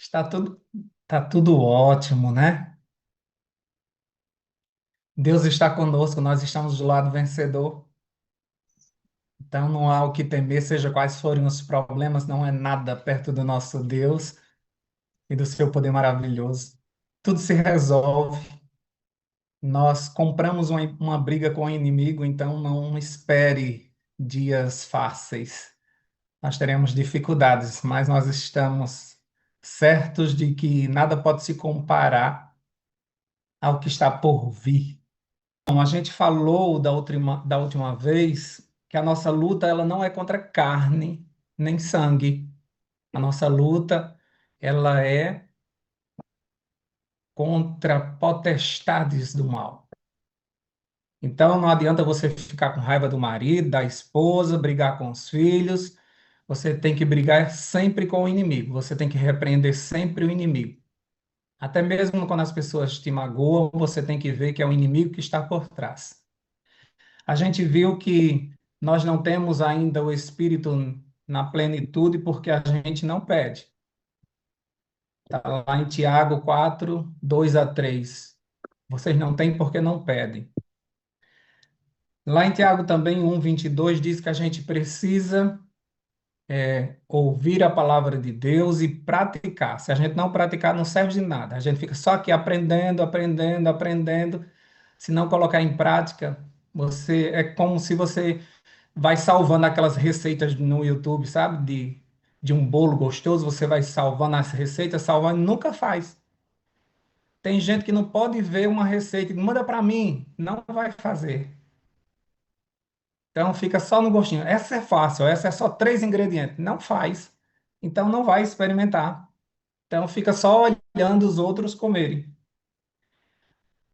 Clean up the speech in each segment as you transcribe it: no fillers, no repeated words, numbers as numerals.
Está tudo, tá tudo ótimo, né? Deus está conosco, nós estamos do lado vencedor. Então não há o que temer, seja quais forem os problemas, não é nada perto do nosso Deus e do seu poder maravilhoso. Tudo se resolve. Nós compramos uma briga com o inimigo, então não espere dias fáceis. Nós teremos dificuldades, mas nós estamos certos de que nada pode se comparar ao que está por vir. Bom, a gente falou da última vez que a nossa luta ela não é contra carne nem sangue. A nossa luta ela é contra potestades do mal. Então não adianta você ficar com raiva do marido, da esposa, brigar com os filhos. Você tem que brigar sempre com o inimigo. Você tem que repreender sempre o inimigo. Até mesmo quando as pessoas te magoam, você tem que ver que é o inimigo que está por trás. A gente viu que nós não temos ainda o Espírito na plenitude porque a gente não pede. Está lá em Tiago 4, 2 a 3. Vocês não têm porque não pedem. Lá em Tiago também 1:22 diz que a gente precisa ouvir a palavra de Deus e praticar. Se a gente não praticar, não serve de nada. A gente fica só aqui aprendendo, aprendendo, aprendendo. Se não colocar em prática, você é como se você vai salvando aquelas receitas no YouTube, sabe? De um bolo gostoso, você vai salvando as receitas, salvando, nunca faz. Tem gente que não pode ver uma receita, manda para mim, não vai fazer. Então fica só no gostinho. Essa é fácil, essa é só 3 ingredientes. Não faz. Então não vai experimentar. Então fica só olhando os outros comerem.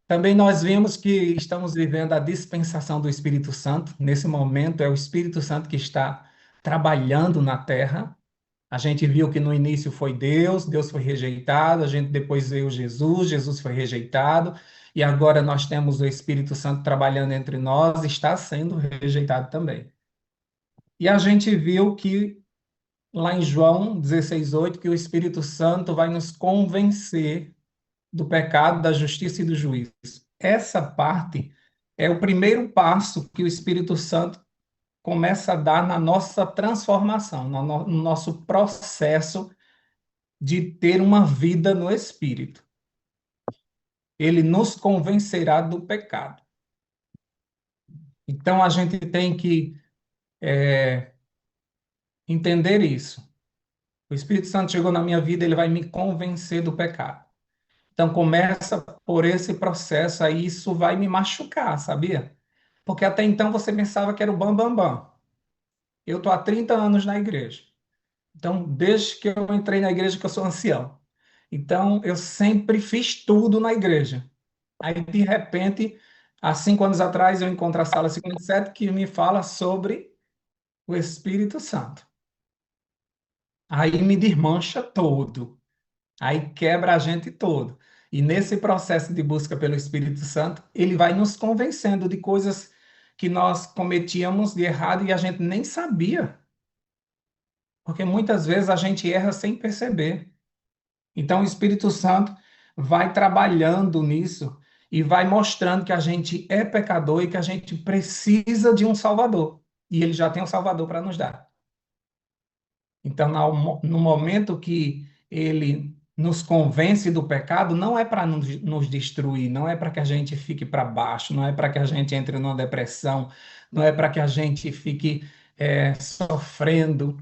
Também nós vimos que estamos vivendo a dispensação do Espírito Santo. Nesse momento é o Espírito Santo que está trabalhando na terra. A gente viu que no início foi Deus, Deus foi rejeitado, a gente depois veio Jesus, Jesus foi rejeitado, e agora nós temos o Espírito Santo trabalhando entre nós, está sendo rejeitado também. E a gente viu que lá em João 16:8 que o Espírito Santo vai nos convencer do pecado, da justiça e do juízo. Essa parte é o primeiro passo que o Espírito Santo começa a dar na nossa transformação, no nosso processo de ter uma vida no Espírito. Ele nos convencerá do pecado. Então a gente tem que entender isso. O Espírito Santo chegou na minha vida, ele vai me convencer do pecado. Então começa por esse processo aí, isso vai me machucar, sabia? Porque até então você pensava que era o bam bam bam. Eu tô há 30 anos na igreja. Então, desde que eu entrei na igreja que eu sou ancião. Então, eu sempre fiz tudo na igreja. Aí, de repente, há 5 anos atrás, eu encontro a sala 57 que me fala sobre o Espírito Santo. Aí me desmancha todo. Aí quebra a gente todo. E nesse processo de busca pelo Espírito Santo, ele vai nos convencendo de coisas que nós cometíamos de errado e a gente nem sabia. Porque muitas vezes a gente erra sem perceber. Então, o Espírito Santo vai trabalhando nisso e vai mostrando que a gente é pecador e que a gente precisa de um Salvador. E ele já tem um Salvador para nos dar. Então, no momento que ele nos convence do pecado, não é para nos destruir, não é para que a gente fique para baixo, não é para que a gente entre numa depressão, não é para que a gente fique sofrendo.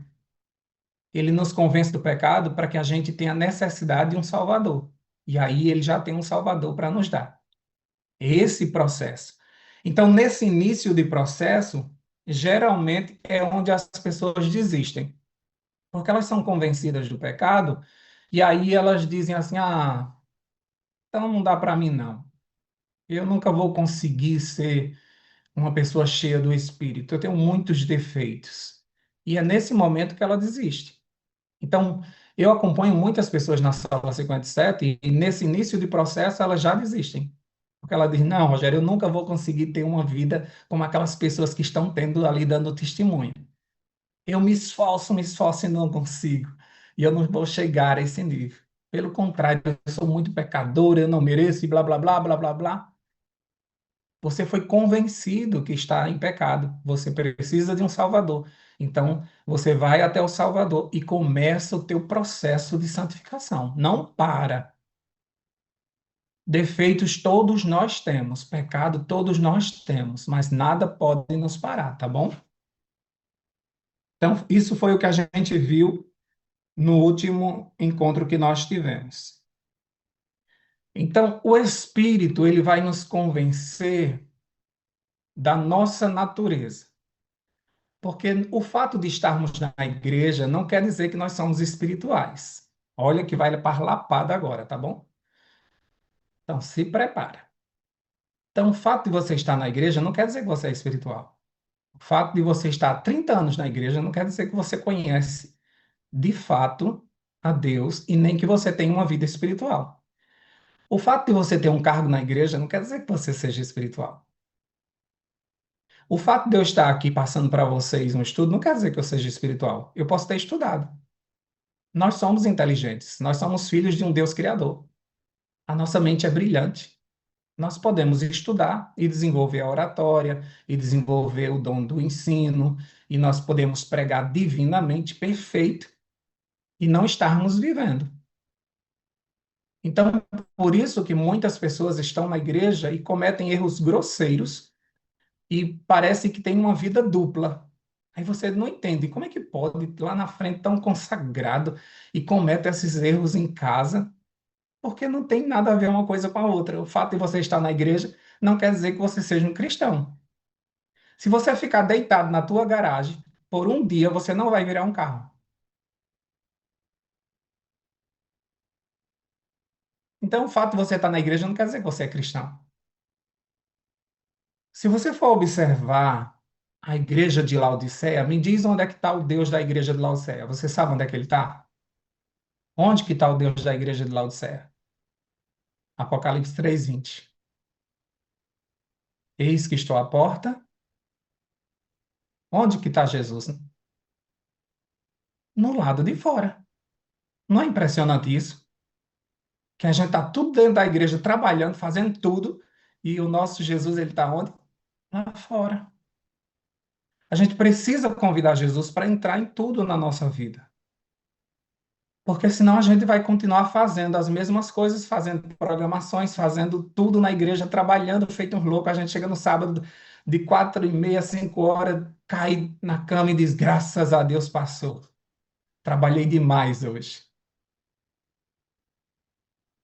Ele nos convence do pecado para que a gente tenha necessidade de um Salvador. E aí ele já tem um Salvador para nos dar. Esse processo. Então, nesse início de processo, geralmente é onde as pessoas desistem, porque elas são convencidas do pecado e aí elas dizem assim: ah, então não dá para mim não. Eu nunca vou conseguir ser uma pessoa cheia do Espírito. Eu tenho muitos defeitos. E é nesse momento que ela desiste. Então, eu acompanho muitas pessoas na sala 57 e nesse início de processo elas já desistem. Porque ela diz: não, Rogério, eu nunca vou conseguir ter uma vida como aquelas pessoas que estão tendo ali dando testemunho. Eu me esforço e não consigo. E eu não vou chegar a esse nível. Pelo contrário, eu sou muito pecador, eu não mereço, e blá, blá, blá, blá, blá, blá. Você foi convencido que está em pecado. Você precisa de um Salvador. Então, você vai até o Salvador e começa o teu processo de santificação. Não para. Defeitos todos nós temos, pecado todos nós temos, mas nada pode nos parar, tá bom? Então, isso foi o que a gente viu no último encontro que nós tivemos. Então, o Espírito, ele vai nos convencer da nossa natureza. Porque o fato de estarmos na igreja não quer dizer que nós somos espirituais. Olha que vai para lapada agora, tá bom? Então, se prepara. Então, o fato de você estar na igreja não quer dizer que você é espiritual. O fato de você estar há 30 anos na igreja não quer dizer que você conhece de fato a Deus e nem que você tem uma vida espiritual. O fato de você ter um cargo na igreja não quer dizer que você seja espiritual. O fato de eu estar aqui passando para vocês um estudo não quer dizer que eu seja espiritual. Eu posso ter estudado. Nós somos inteligentes, nós somos filhos de um Deus criador. A nossa mente é brilhante. Nós podemos estudar e desenvolver a oratória, e desenvolver o dom do ensino, e nós podemos pregar divinamente perfeito e não estarmos vivendo. Então, por isso que muitas pessoas estão na igreja e cometem erros grosseiros e parece que tem uma vida dupla. Aí você não entende como é que pode, lá na frente, tão consagrado e comete esses erros em casa, porque não tem nada a ver uma coisa com a outra. O fato de você estar na igreja não quer dizer que você seja um cristão. Se você ficar deitado na tua garagem por um dia, você não vai virar um carro. Então, o fato de você estar na igreja não quer dizer que você é cristão. Se você for observar a igreja de Laodiceia, me diz onde é que está o Deus da igreja de Laodiceia. Você sabe onde é que ele está? Onde que está o Deus da igreja de Laodiceia? Apocalipse 3:20. Eis que estou à porta. Onde que está Jesus? No lado de fora. Não é impressionante isso? Que a gente está tudo dentro da igreja, trabalhando, fazendo tudo, e o nosso Jesus, ele está onde? Lá fora. A gente precisa convidar Jesus para entrar em tudo na nossa vida. Porque senão a gente vai continuar fazendo as mesmas coisas, fazendo programações, fazendo tudo na igreja, trabalhando, feito um louco. A gente chega no sábado de 4:30, 5 horas, cai na cama e diz, graças a Deus passou. Trabalhei demais hoje.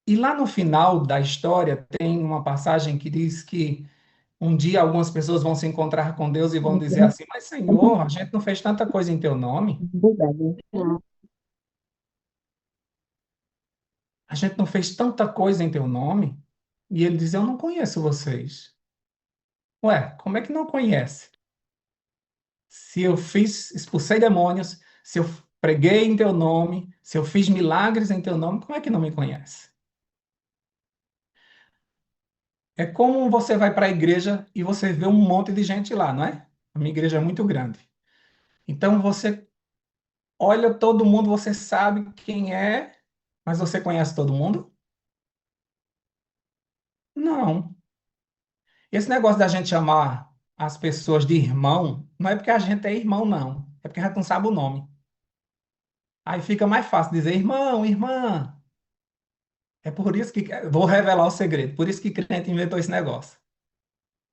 E lá no final da história tem uma passagem que diz que um dia algumas pessoas vão se encontrar com Deus e vão dizer assim, mas Senhor, a gente não fez tanta coisa em teu nome? A gente não fez tanta coisa em teu nome? E ele diz, eu não conheço vocês. Ué, como é que não conhece? Se eu fiz, expulsei demônios, se eu preguei em teu nome, se eu fiz milagres em teu nome, como é que não me conhece? É como você vai para a igreja e você vê um monte de gente lá, não é? A minha igreja é muito grande. Então você olha todo mundo, você sabe quem é, mas você conhece todo mundo? Não. Esse negócio da gente chamar as pessoas de irmão, não é porque a gente é irmão, não. É porque a gente não sabe o nome. Aí fica mais fácil dizer irmão, irmã. É por isso que, vou revelar o segredo, por isso que crente inventou esse negócio.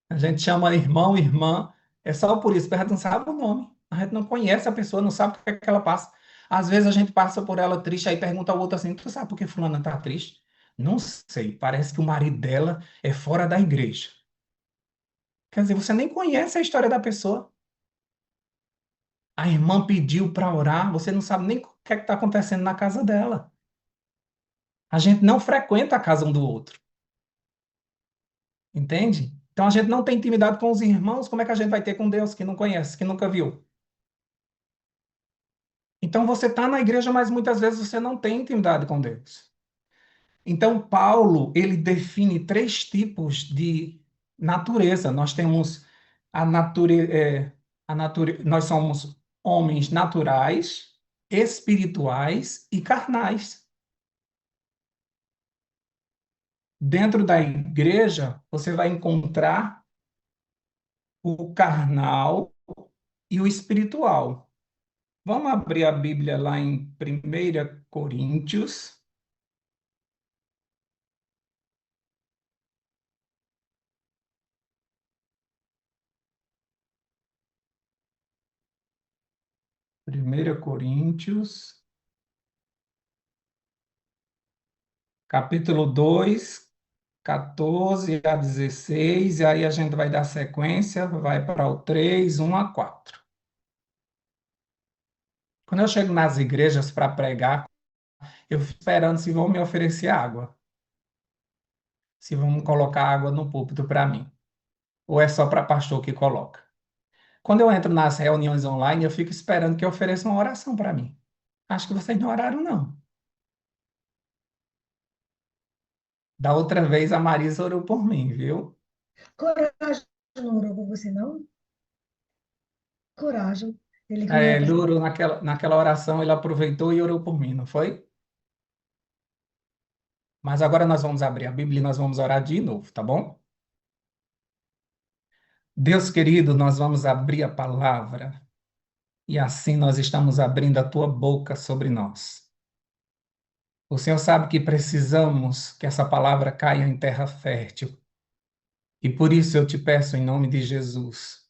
A gente chama irmão, irmã, é só por isso, porque a gente não sabe o nome. A gente não conhece a pessoa, não sabe o que é que ela passa. Às vezes a gente passa por ela triste, aí pergunta ao outro assim, tu sabe por que fulana está triste? Não sei, parece que o marido dela é fora da igreja. Quer dizer, você nem conhece a história da pessoa. A irmã pediu para orar, você não sabe nem o que é que está acontecendo na casa dela. A gente não frequenta a casa um do outro. Entende? Então a gente não tem intimidade com os irmãos, como é que a gente vai ter com Deus que não conhece, que nunca viu? Então você está na igreja, mas muitas vezes você não tem intimidade com Deus. Então Paulo, ele define três tipos de natureza. Nós temos nós somos homens naturais, espirituais e carnais. Dentro da igreja, você vai encontrar o carnal e o espiritual. Vamos abrir a Bíblia lá em 1 Coríntios, 1 Coríntios, capítulo 2, 14 a 16, e aí a gente vai dar sequência, vai para o 3, 1 a 4. Quando eu chego nas igrejas para pregar, eu fico esperando se vão me oferecer água, se vão colocar água no púlpito para mim, ou é só para pastor que coloca. Quando eu entro nas reuniões online, eu fico esperando que ofereçam uma oração para mim. Acho que vocês não oraram, não. Da outra vez, a Marisa orou por mim, viu? Coragem não orou por você, não? Coragem. Ele que me É, ele representa. orou naquela oração, ele aproveitou e orou por mim, não foi? Mas agora nós vamos abrir a Bíblia e nós vamos orar de novo, tá bom? Deus querido, nós vamos abrir a palavra e assim nós estamos abrindo a tua boca sobre nós. O Senhor sabe que precisamos que essa palavra caia em terra fértil. E por isso eu te peço, em nome de Jesus,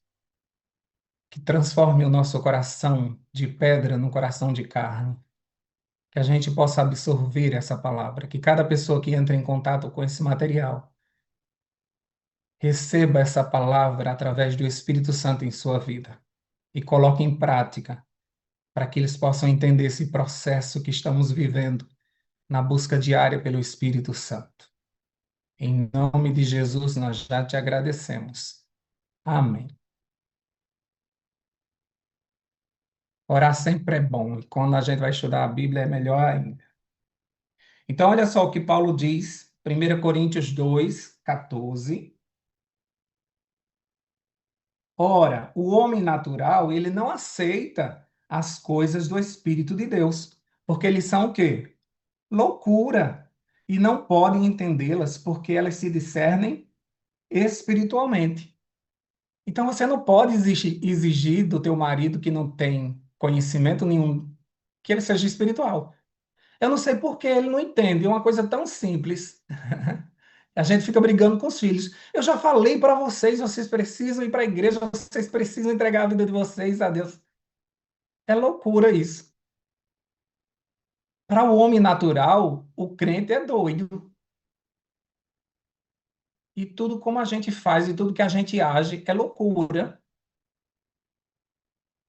que transforme o nosso coração de pedra no coração de carne, que a gente possa absorver essa palavra, que cada pessoa que entra em contato com esse material receba essa palavra através do Espírito Santo em sua vida e coloque em prática para que eles possam entender esse processo que estamos vivendo na busca diária pelo Espírito Santo. Em nome de Jesus, nós já te agradecemos. Amém. Orar sempre é bom, e quando a gente vai estudar a Bíblia é melhor ainda. Então, olha só o que Paulo diz, 1 Coríntios 2, 14. Ora, o homem natural, ele não aceita as coisas do Espírito de Deus, porque eles são o quê? Loucura. E não podem entendê-las, porque elas se discernem espiritualmente. Então, você não pode exigir do teu marido que não tem conhecimento nenhum, que ele seja espiritual. Eu não sei por que ele não entende, é uma coisa tão simples. A gente fica brigando com os filhos. Eu já falei para vocês, vocês precisam ir para a igreja, vocês precisam entregar a vida de vocês a Deus. É loucura isso. Para o homem natural, o crente é doido. E tudo como a gente faz e tudo que a gente age é loucura.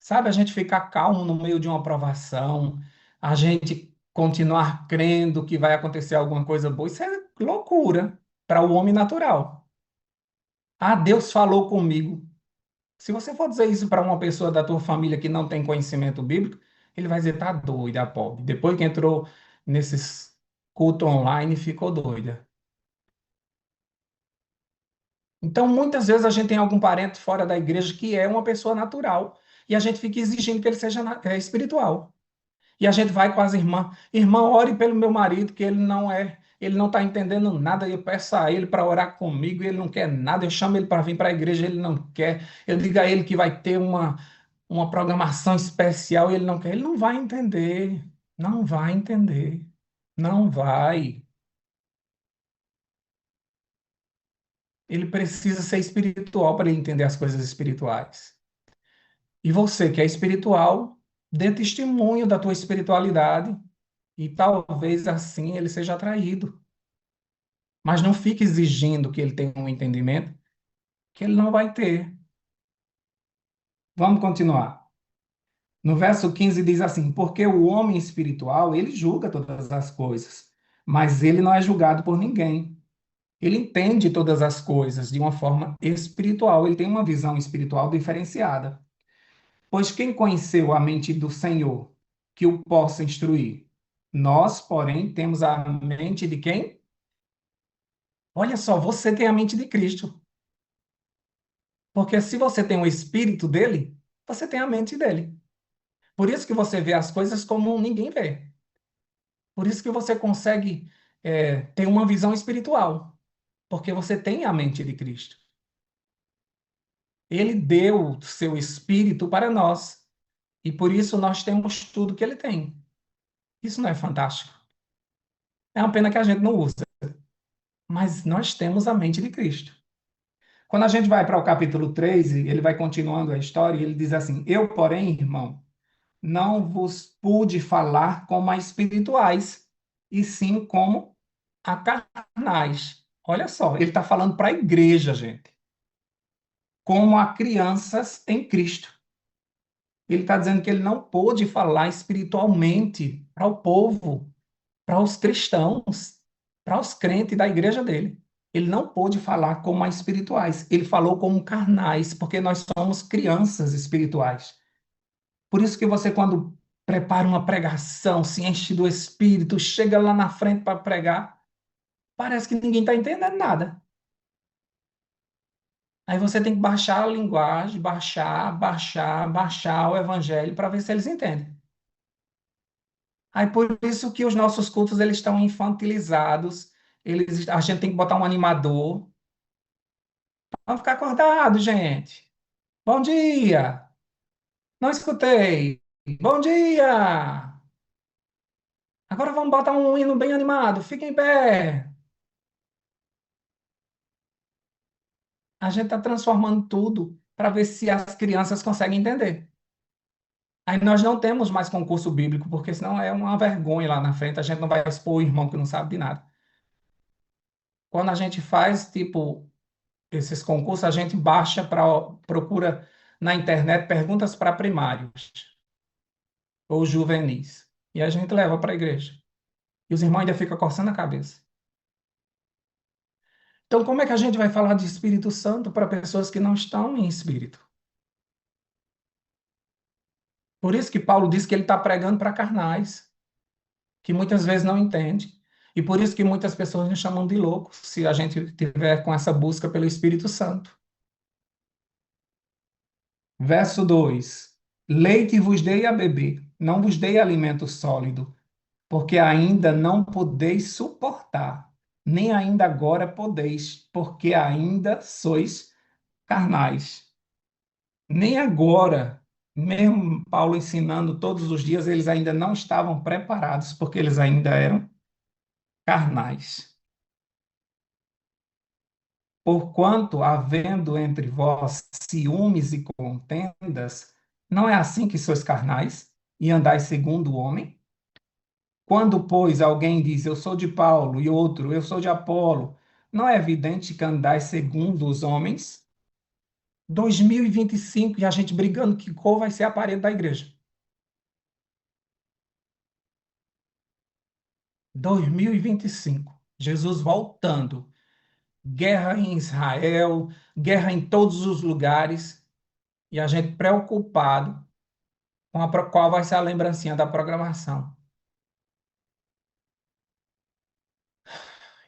Sabe, a gente ficar calmo no meio de uma provação, a gente continuar crendo que vai acontecer alguma coisa boa, isso é loucura para o homem natural. Ah, Deus falou comigo. Se você for dizer isso para uma pessoa da tua família que não tem conhecimento bíblico, ele vai dizer, tá doida, a pobre. Depois que entrou nesses cultos online, ficou doida. Então, muitas vezes a gente tem algum parente fora da igreja que é uma pessoa natural e a gente fica exigindo que ele seja espiritual. E a gente vai com as irmãs, irmã, ore pelo meu marido, que ele não está entendendo nada. Eu peço a ele para orar comigo, e ele não quer nada. Eu chamo ele para vir para a igreja, ele não quer. Eu digo a ele que vai ter uma programação especial e ele não quer. Ele não vai entender, não vai entender, não vai. Ele precisa ser espiritual para ele entender as coisas espirituais. E você que é espiritual, dê testemunho da tua espiritualidade e talvez assim ele seja atraído. Mas não fique exigindo que ele tenha um entendimento que ele não vai ter. Vamos continuar. No verso 15 diz assim: porque o homem espiritual, ele julga todas as coisas, mas ele não é julgado por ninguém. Ele entende todas as coisas de uma forma espiritual, ele tem uma visão espiritual diferenciada. Pois quem conheceu a mente do Senhor que o possa instruir? Nós, porém, temos a mente de quem? Olha só, você tem a mente de Cristo. Porque se você tem o espírito dele, você tem a mente dele. Por isso que você vê as coisas como ninguém vê. Por isso que você consegue. ter uma visão espiritual, porque você tem a mente de Cristo. Ele deu o seu espírito para nós, e por isso nós temos tudo que ele tem. Isso não é fantástico? É uma pena que a gente não usa, mas nós temos a mente de Cristo. Quando a gente vai para o capítulo 3, ele vai continuando a história, e ele diz assim: Eu, porém, irmão, não vos pude falar como a espirituais, e sim como a carnais. Olha só, ele está falando para a igreja, gente, como a crianças em Cristo. Ele está dizendo que ele não pôde falar espiritualmente para o povo, para os cristãos, para os crentes da igreja dele. Ele não pôde falar como a espirituais, ele falou como carnais, porque nós somos crianças espirituais. Por isso que você, quando prepara uma pregação, se enche do Espírito, chega lá na frente para pregar, parece que ninguém está entendendo nada. Aí você tem que baixar a linguagem, baixar o evangelho para ver se eles entendem. Aí por isso que os nossos cultos eles estão infantilizados, a gente tem que botar um animador. Vamos ficar acordado, gente. Bom dia! Não escutei. Bom dia! Agora vamos botar um hino bem animado. Fica em pé. A gente está transformando tudo para ver se as crianças conseguem entender. Aí nós não temos mais concurso bíblico, porque senão é uma vergonha lá na frente. A gente não vai expor o irmão que não sabe de nada. Quando a gente faz, tipo, esses concursos, a gente baixa procura na internet perguntas para primários ou juvenis. E a gente leva para a igreja. E os irmãos ainda ficam coçando a cabeça. Então, como é que a gente vai falar de Espírito Santo para pessoas que não estão em espírito? Por isso que Paulo diz que ele está pregando para carnais, que muitas vezes não entende. E por isso que muitas pessoas nos chamam de loucos, se a gente tiver com essa busca pelo Espírito Santo. Verso 2: Leite vos dei a beber, não vos dei alimento sólido, porque ainda não podeis suportar, nem ainda agora podeis, porque ainda sois carnais. Nem agora, mesmo Paulo ensinando todos os dias, eles ainda não estavam preparados, porque eles ainda eram carnais. Porquanto, havendo entre vós ciúmes e contendas, não é assim que sois carnais e andais segundo o homem? Quando, pois, alguém diz, eu sou de Paulo, e outro, eu sou de Apolo, não é evidente que andais segundo os homens? 2025 e a gente brigando que cor vai ser a parede da igreja. 2025, Jesus voltando, guerra em Israel, guerra em todos os lugares, e a gente preocupado com qual vai ser a lembrancinha da programação.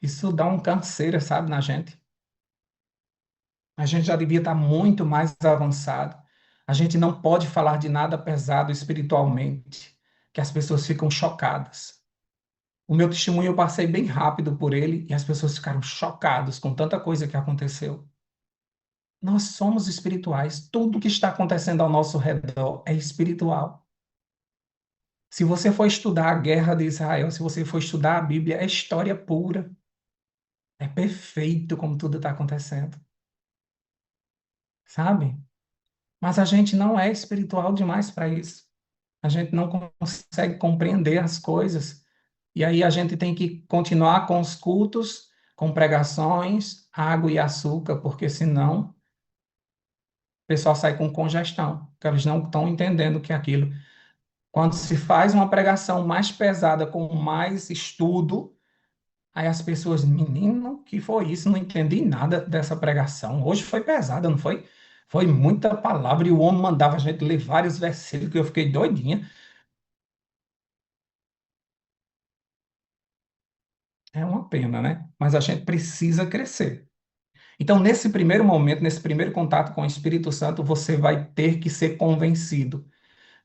Isso dá um canseira, sabe, na gente. A gente já devia estar muito mais avançado. A gente não pode falar de nada pesado espiritualmente, que as pessoas ficam chocadas. O meu testemunho eu passei bem rápido por ele e as pessoas ficaram chocadas com tanta coisa que aconteceu. Nós somos espirituais. Tudo que está acontecendo ao nosso redor é espiritual. Se você for estudar a guerra de Israel, se você for estudar a Bíblia, é história pura. É perfeito como tudo está acontecendo, sabe? Mas a gente não é espiritual demais para isso. A gente não consegue compreender as coisas. E aí a gente tem que continuar com os cultos, com pregações, água e açúcar, porque senão o pessoal sai com congestão, porque eles não estão entendendo o que é aquilo. Quando se faz uma pregação mais pesada, com mais estudo, aí as pessoas, menino, que foi isso? Não entendi nada dessa pregação. Hoje foi pesada, não foi? Foi muita palavra e o homem mandava a gente ler vários versículos que eu fiquei doidinha. É uma pena, né? Mas a gente precisa crescer. Então, nesse primeiro momento, nesse primeiro contato com o Espírito Santo, você vai ter que ser convencido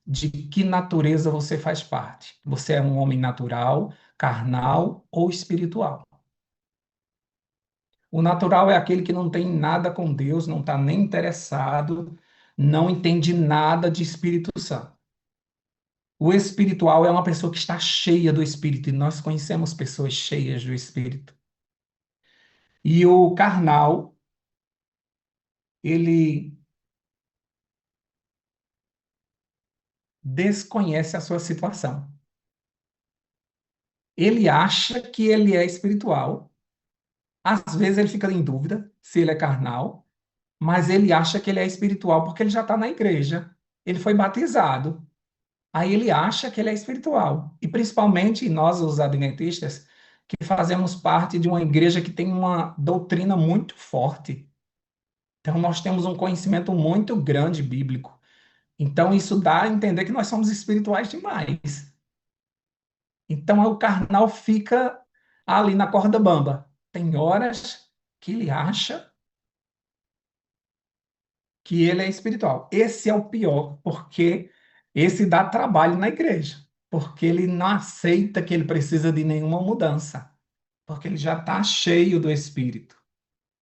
de que natureza você faz parte. Você é um homem natural, carnal ou espiritual. O natural é aquele que não tem nada com Deus, não está nem interessado, não entende nada de Espírito Santo. O espiritual é uma pessoa que está cheia do Espírito, e nós conhecemos pessoas cheias do Espírito. E o carnal, ele desconhece a sua situação. Ele acha que ele é espiritual. Às vezes ele fica em dúvida se ele é carnal, mas ele acha que ele é espiritual porque ele já está na igreja. Ele foi batizado. Aí ele acha que ele é espiritual. E principalmente nós, os adventistas, que fazemos parte de uma igreja que tem uma doutrina muito forte. Então nós temos um conhecimento muito grande bíblico. Então isso dá a entender que nós somos espirituais demais. Então o carnal fica ali na corda bamba. Tem horas que ele acha que ele é espiritual. Esse é o pior, porque esse dá trabalho na igreja, porque ele não aceita que ele precisa de nenhuma mudança, porque ele já está cheio do Espírito.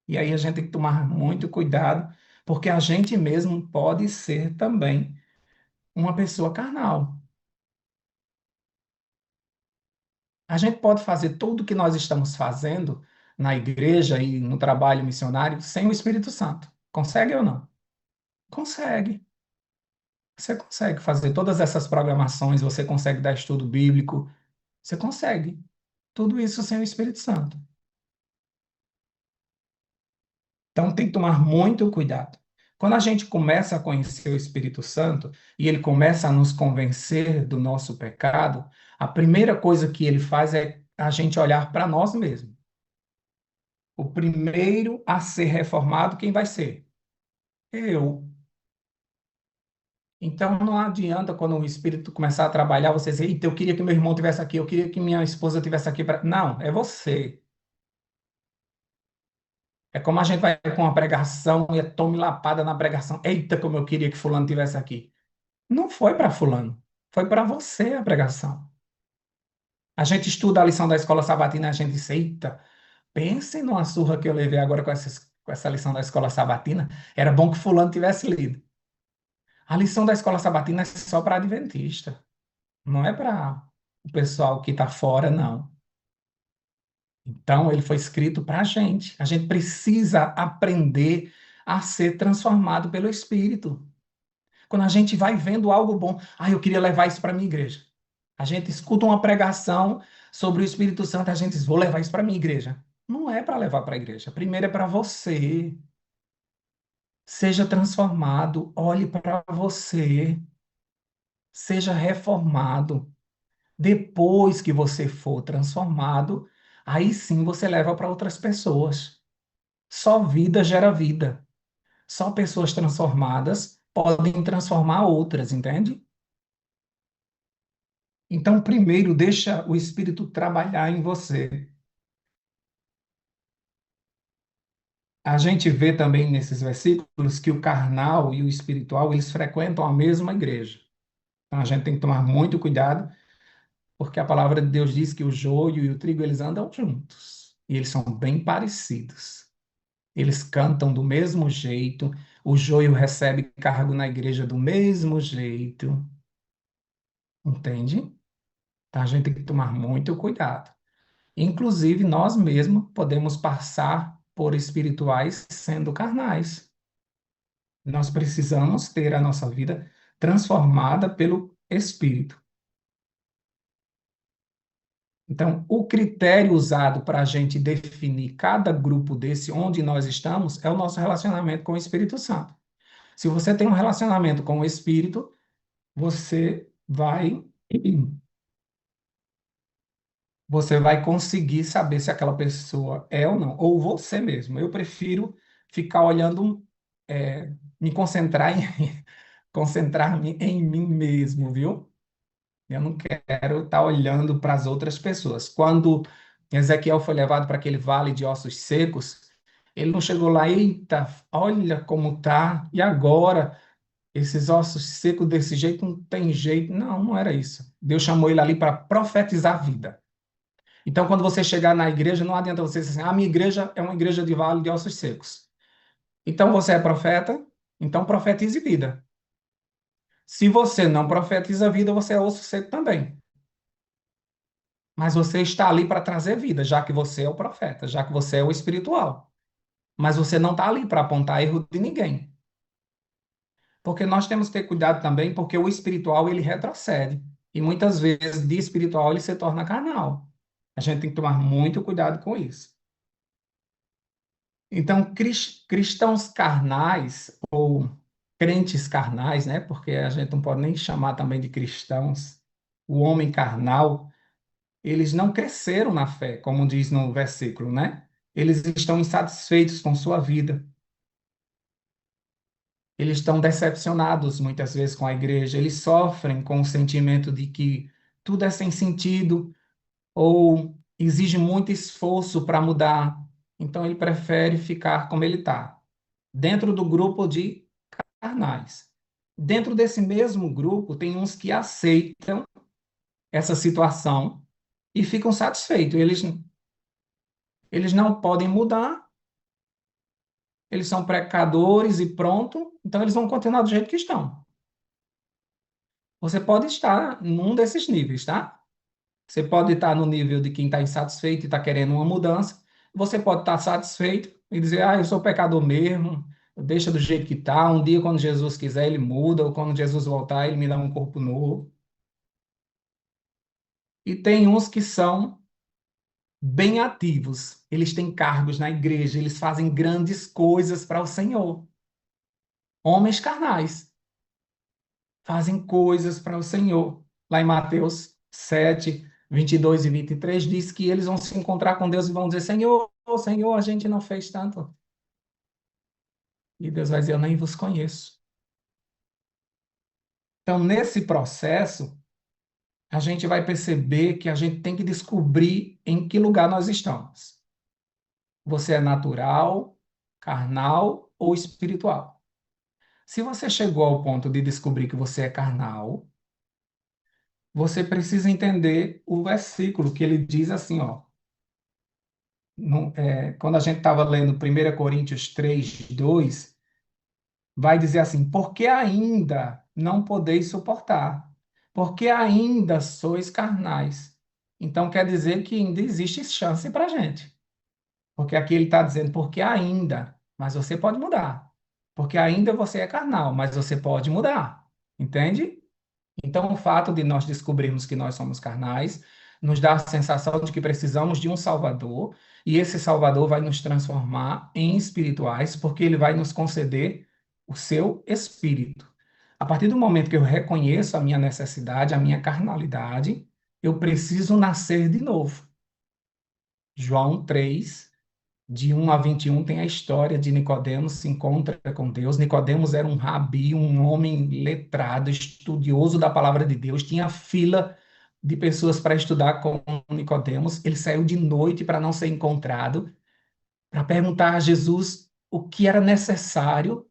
E aí a gente tem que tomar muito cuidado, porque a gente mesmo pode ser também uma pessoa carnal. A gente pode fazer tudo o que nós estamos fazendo na igreja e no trabalho missionário sem o Espírito Santo. Consegue ou não? Consegue. Você consegue fazer todas essas programações, você consegue dar estudo bíblico, você consegue. Tudo isso sem o Espírito Santo. Então tem que tomar muito cuidado. Quando a gente começa a conhecer o Espírito Santo e ele começa a nos convencer do nosso pecado, a primeira coisa que ele faz é a gente olhar para nós mesmos. O primeiro a ser reformado, quem vai ser? Eu. Então não adianta quando o Espírito começar a trabalhar, você dizer, eita, eu queria que meu irmão tivesse aqui, eu queria que minha esposa tivesse aqui. Não, é você. É como a gente vai com uma pregação e tome lapada na pregação. Eita, como eu queria que fulano tivesse aqui. Não foi para fulano, foi para você a pregação. A gente estuda a lição da escola sabatina e a gente diz, eita, pense numa surra que eu levei agora com essa lição da escola sabatina. Era bom que fulano tivesse lido. A lição da escola sabatina é só para adventista. Não é para o pessoal que está fora, não. Então, ele foi escrito para a gente. A gente precisa aprender a ser transformado pelo Espírito. Quando a gente vai vendo algo bom, eu queria levar isso para a minha igreja. A gente escuta uma pregação sobre o Espírito Santo, a gente diz, vou levar isso para a minha igreja. Não é para levar para a igreja. Primeiro é para você. Seja transformado, olhe para você, seja reformado. Depois que você for transformado, aí sim você leva para outras pessoas. Só vida gera vida. Só pessoas transformadas podem transformar outras, entende? Então, primeiro, deixa o Espírito trabalhar em você. A gente vê também nesses versículos que o carnal e o espiritual, eles frequentam a mesma igreja. Então, a gente tem que tomar muito cuidado, porque a palavra de Deus diz que o joio e o trigo, eles andam juntos. E eles são bem parecidos. Eles cantam do mesmo jeito, o joio recebe cargo na igreja do mesmo jeito, entende? Então a gente tem que tomar muito cuidado. Inclusive, nós mesmos podemos passar por espirituais sendo carnais. Nós precisamos ter a nossa vida transformada pelo Espírito. Então, o critério usado para a gente definir cada grupo desse, onde nós estamos, é o nosso relacionamento com o Espírito Santo. Se você tem um relacionamento com o Espírito, você vai conseguir saber se aquela pessoa é ou não, ou você mesmo. Eu prefiro ficar olhando, me concentrar concentrar-me em mim mesmo, viu? Eu não quero estar olhando para as outras pessoas. Quando Ezequiel foi levado para aquele vale de ossos secos, ele não chegou lá, eita, olha como tá, e agora? Esses ossos secos desse jeito não tem jeito. Não, não era isso. Deus chamou ele ali para profetizar a vida. Então, quando você chegar na igreja, não adianta você dizer assim, a minha igreja é uma igreja de vale de ossos secos. Então, você é profeta, então profetize vida. Se você não profetiza vida, você é osso seco também. Mas você está ali para trazer vida, já que você é o profeta, já que você é o espiritual. Mas você não está ali para apontar erro de ninguém. Porque nós temos que ter cuidado também, porque o espiritual ele retrocede. E muitas vezes de espiritual ele se torna carnal. A gente tem que tomar muito cuidado com isso. Então, cristãos carnais, ou crentes carnais, né? Porque a gente não pode nem chamar também de cristãos, o homem carnal, eles não cresceram na fé, como diz no versículo, né? Eles estão insatisfeitos com sua vida. Eles estão decepcionados muitas vezes com a igreja, eles sofrem com o sentimento de que tudo é sem sentido ou exige muito esforço para mudar. Então ele prefere ficar como ele está, dentro do grupo de carnais. Dentro desse mesmo grupo, tem uns que aceitam essa situação e ficam satisfeitos. Eles não podem mudar, eles são pecadores e pronto, então eles vão continuar do jeito que estão. Você pode estar num desses níveis, tá? Você pode estar no nível de quem está insatisfeito e está querendo uma mudança. Você pode estar satisfeito e dizer, eu sou pecador mesmo, deixa do jeito que está. Um dia, quando Jesus quiser, ele muda, ou quando Jesus voltar, ele me dá um corpo novo. E tem uns que são bem ativos. Eles têm cargos na igreja, eles fazem grandes coisas para o Senhor. Homens carnais fazem coisas para o Senhor. Lá em Mateus 7, 22 e 23 diz que eles vão se encontrar com Deus e vão dizer: Senhor, Senhor, a gente não fez tanto. E Deus vai dizer: eu nem vos conheço. Então, nesse processo, a gente vai perceber que a gente tem que descobrir em que lugar nós estamos. Você é natural, carnal ou espiritual? Se você chegou ao ponto de descobrir que você é carnal, você precisa entender o versículo que ele diz assim, ó. Quando a gente estava lendo 1 Coríntios 3, 2, vai dizer assim: porque ainda não podeis suportar, porque ainda sois carnais. Então quer dizer que ainda existe chance para a gente. Porque aqui ele está dizendo, porque ainda, mas você pode mudar. Porque ainda você é carnal, mas você pode mudar. Entende? Então, o fato de nós descobrirmos que nós somos carnais nos dá a sensação de que precisamos de um Salvador, e esse Salvador vai nos transformar em espirituais, porque ele vai nos conceder o seu espírito. A partir do momento que eu reconheço a minha necessidade, a minha carnalidade, eu preciso nascer de novo. João 3, de 1 a 21 tem a história de Nicodemos se encontra com Deus. Nicodemos era um rabi, um homem letrado, estudioso da palavra de Deus, tinha fila de pessoas para estudar com Nicodemos. Ele saiu de noite para não ser encontrado, para perguntar a Jesus o que era necessário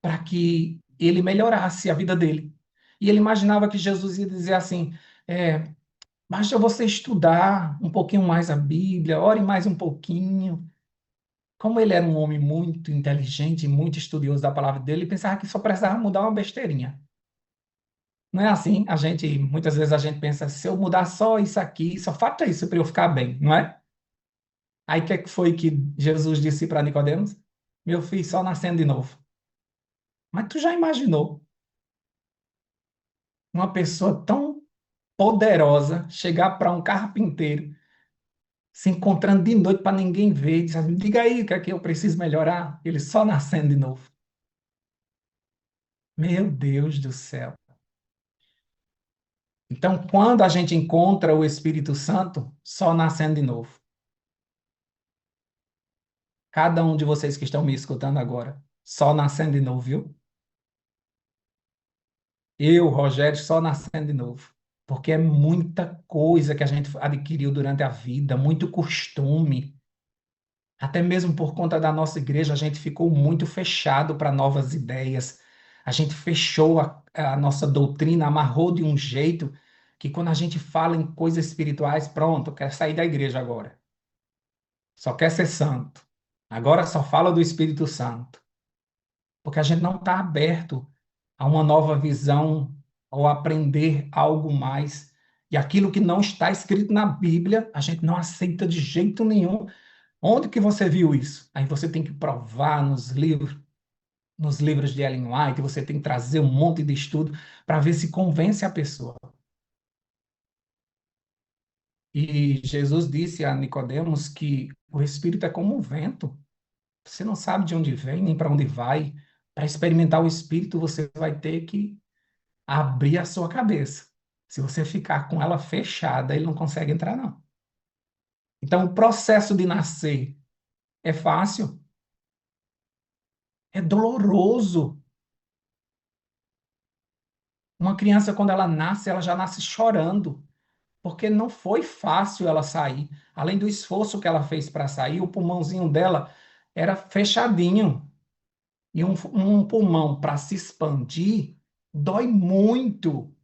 para que ele melhorasse a vida dele. E ele imaginava que Jesus ia dizer assim: basta você estudar um pouquinho mais a Bíblia, ore mais um pouquinho. Como ele era um homem muito inteligente, muito estudioso da palavra dele, ele pensava que só precisava mudar uma besteirinha. Não é assim? Muitas vezes a gente pensa, se eu mudar só isso aqui, só falta isso para eu ficar bem, não é? Aí o que é que foi que Jesus disse para Nicodemos? Meu filho, só nascendo de novo. Mas tu já imaginou uma pessoa tão poderosa chegar para um carpinteiro, se encontrando de noite para ninguém ver, e dizer, assim, diga aí o que é que eu preciso melhorar? Ele só nascendo de novo. Meu Deus do céu. Então, quando a gente encontra o Espírito Santo, só nascendo de novo. Cada um de vocês que estão me escutando agora, só nascendo de novo, viu? Eu, Rogério, só nascendo de novo. Porque é muita coisa que a gente adquiriu durante a vida, muito costume. Até mesmo por conta da nossa igreja, a gente ficou muito fechado para novas ideias. A gente fechou a nossa doutrina, amarrou de um jeito que quando a gente fala em coisas espirituais, pronto, quer sair da igreja agora. Só quer ser santo. Agora só fala do Espírito Santo. Porque a gente não está aberto a uma nova visão ou aprender algo mais. E aquilo que não está escrito na Bíblia, a gente não aceita de jeito nenhum. Onde que você viu isso? Aí você tem que provar nos livros de Ellen White, você tem que trazer um monte de estudo para ver se convence a pessoa. E Jesus disse a Nicodemos que o Espírito é como um vento. Você não sabe de onde vem, nem para onde vai. Para experimentar o Espírito, você vai ter que abrir a sua cabeça. Se você ficar com ela fechada, ele não consegue entrar, não. Então, o processo de nascer é fácil, é doloroso. Uma criança, quando ela nasce, ela já nasce chorando, porque não foi fácil ela sair. Além do esforço que ela fez para sair, o pulmãozinho dela era fechadinho. E um pulmão para se expandir dói muito.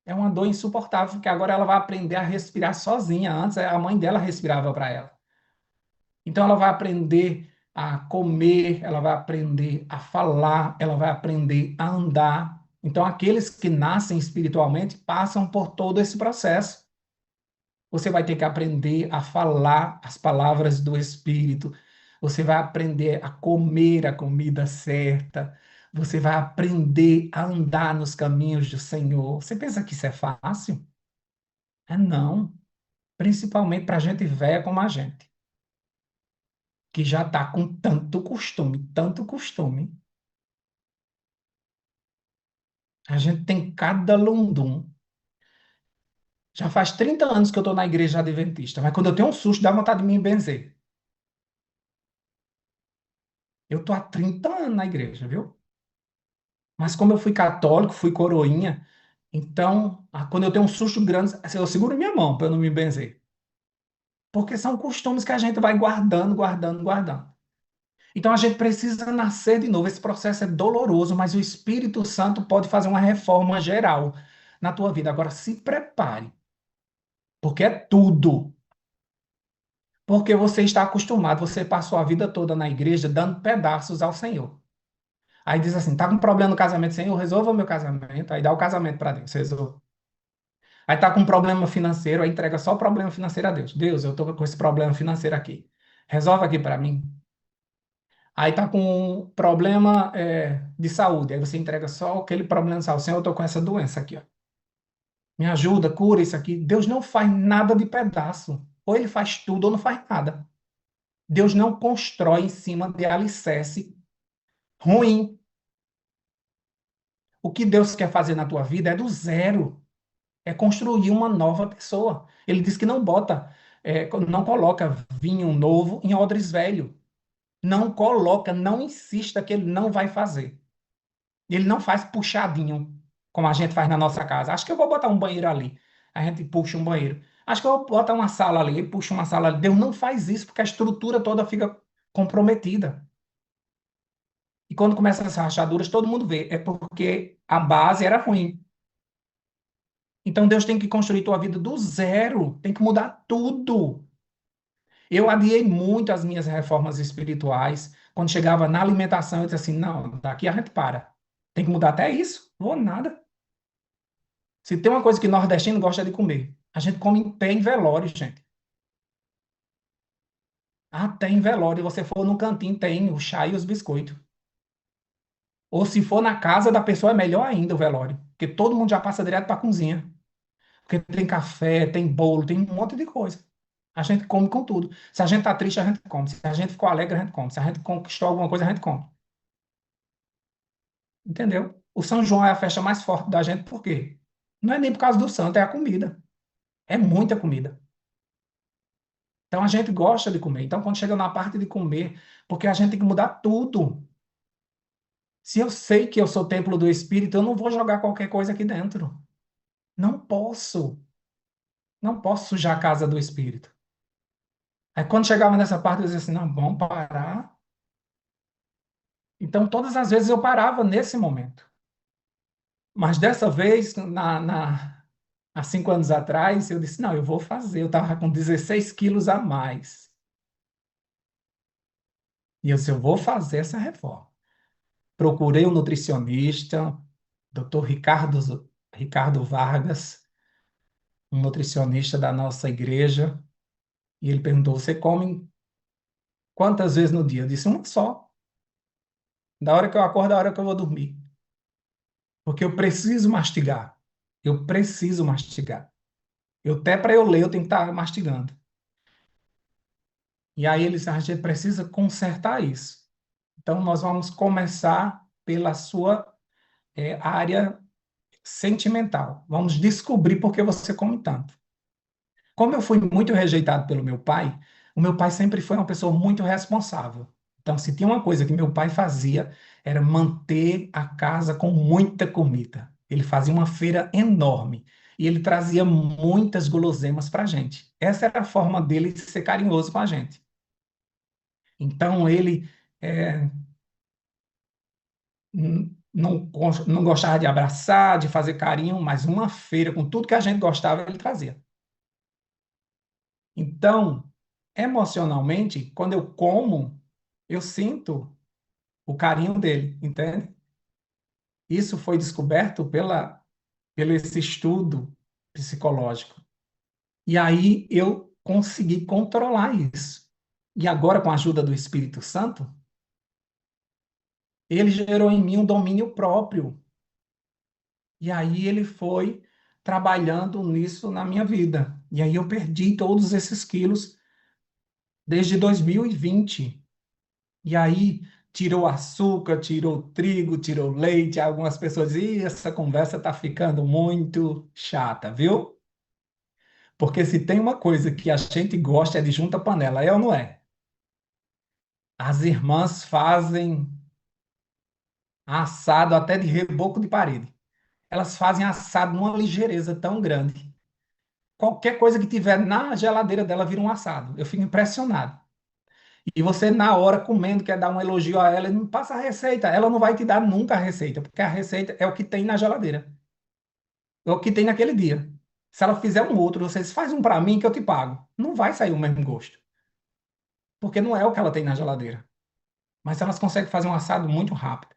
É uma dor insuportável, porque agora ela vai aprender a respirar sozinha. Antes, a mãe dela respirava para ela. Então, ela vai aprender a comer, ela vai aprender a falar, ela vai aprender a andar. Então, aqueles que nascem espiritualmente passam por todo esse processo. Você vai ter que aprender a falar as palavras do Espírito. Você vai aprender a comer a comida certa. Você vai aprender a andar nos caminhos do Senhor. Você pensa que isso é fácil? É não. Principalmente para gente velha como a gente, que já está com tanto costume, tanto costume. A gente tem cada lundum. Já faz 30 anos que eu estou na igreja adventista, mas quando eu tenho um susto, dá vontade de me benzer. Eu estou há 30 anos na igreja, viu? Mas como eu fui católico, fui coroinha, então, quando eu tenho um susto grande, assim, eu seguro minha mão para eu não me benzer. Porque são costumes que a gente vai guardando, guardando, guardando. Então a gente precisa nascer de novo. Esse processo é doloroso, mas o Espírito Santo pode fazer uma reforma geral na tua vida. Agora se prepare, porque é tudo. Porque você está acostumado, você passou a vida toda na igreja dando pedaços ao Senhor. Aí diz assim: tá com problema no casamento, Senhor, resolva o meu casamento. Aí dá o casamento para Deus, resolva. Aí tá com um problema financeiro, aí entrega só o problema financeiro a Deus. Deus, eu tô com esse problema financeiro aqui. Resolve aqui para mim. Aí tá com um problema de saúde, aí você entrega só aquele problema de saúde. Senhor, eu tô com essa doença aqui, ó. Me ajuda, cura isso aqui. Deus não faz nada de pedaço. Ou ele faz tudo ou não faz nada. Deus não constrói em cima de alicerce ruim. O que Deus quer fazer na tua vida é do zero. É construir uma nova pessoa. Ele diz que não bota, não coloca vinho novo em odres velho. Não coloca, não insista que ele não vai fazer. Ele não faz puxadinho, como a gente faz na nossa casa. Acho que eu vou botar um banheiro ali. A gente puxa um banheiro. Acho que eu vou botar uma sala ali e puxa uma sala ali. Deus não faz isso, porque a estrutura toda fica comprometida. E quando começam as rachaduras, todo mundo vê. É porque a base era ruim. Então Deus tem que construir tua vida do zero. Tem que mudar tudo. Eu adiei muito as minhas reformas espirituais. Quando chegava na alimentação, eu disse assim: não, daqui a gente para. Tem que mudar até isso. Vou nada. Se tem uma coisa que nordestino gosta de comer, a gente come em pé em velório, gente. Até em velório, você for no cantinho, tem o chá e os biscoitos. Ou se for na casa da pessoa, é melhor ainda o velório. Porque todo mundo já passa direto para a cozinha. Porque tem café, tem bolo, tem um monte de coisa. A gente come com tudo. Se a gente tá triste, a gente come. Se a gente ficou alegre, a gente come. Se a gente conquistou alguma coisa, a gente come. Entendeu? O São João é a festa mais forte da gente, por quê? Não é nem por causa do santo, é a comida. É muita comida. Então a gente gosta de comer. Então quando chega na parte de comer, porque a gente tem que mudar tudo. Se eu sei que eu sou templo do Espírito, eu não vou jogar qualquer coisa aqui dentro. Não posso. Não posso sujar a casa do Espírito. Aí quando chegava nessa parte, eu dizia assim, não, vamos parar. Então todas as vezes eu parava nesse momento. Mas dessa vez, há 5 anos atrás, eu disse, não, eu vou fazer. Eu estava com 16 quilos a mais. E eu disse, eu vou fazer essa reforma. Procurei um nutricionista, Dr. Ricardo Vargas, um nutricionista da nossa igreja, e ele perguntou: Você come quantas vezes no dia? Eu disse: Uma só. Da hora que eu acordo, da hora que eu vou dormir. Porque eu preciso mastigar. Eu preciso mastigar. Até para eu ler, eu tenho que estar mastigando. E aí ele disse: A gente precisa consertar isso. Então, nós vamos começar pela sua área sentimental. Vamos descobrir por que você come tanto. Como eu fui muito rejeitado pelo meu pai, o meu pai sempre foi uma pessoa muito responsável. Então, se tinha uma coisa que meu pai fazia, era manter a casa com muita comida. Ele fazia uma feira enorme e ele trazia muitas guloseimas para a gente. Essa era a forma dele de ser carinhoso com a gente. Então, ele é, não gostava de abraçar, de fazer carinho, mas uma feira com tudo que a gente gostava, ele trazia. Então, emocionalmente, quando eu como, eu sinto o carinho dele, entende? Isso foi descoberto pelo esse estudo psicológico. E aí eu consegui controlar isso. E agora, com a ajuda do Espírito Santo, ele gerou em mim um domínio próprio. E aí ele foi trabalhando nisso na minha vida. E aí eu perdi todos esses quilos desde 2020. E aí tirou açúcar, tirou trigo, tirou leite. Algumas pessoas dizem, essa conversa está ficando muito chata, viu? Porque se tem uma coisa que a gente gosta é de junta panela, é ou não é? As irmãs fazem assado até de reboco de parede. Elas fazem assado numa ligeireza tão grande. Qualquer coisa que tiver na geladeira dela vira um assado. Eu fico impressionado. E você, na hora, comendo, quer dar um elogio a ela, e não passa a receita. Ela não vai te dar nunca a receita, porque a receita é o que tem na geladeira. É o que tem naquele dia. Se ela fizer um outro, você diz, faz um para mim que eu te pago. Não vai sair o mesmo gosto, porque não é o que ela tem na geladeira. Mas elas conseguem fazer um assado muito rápido.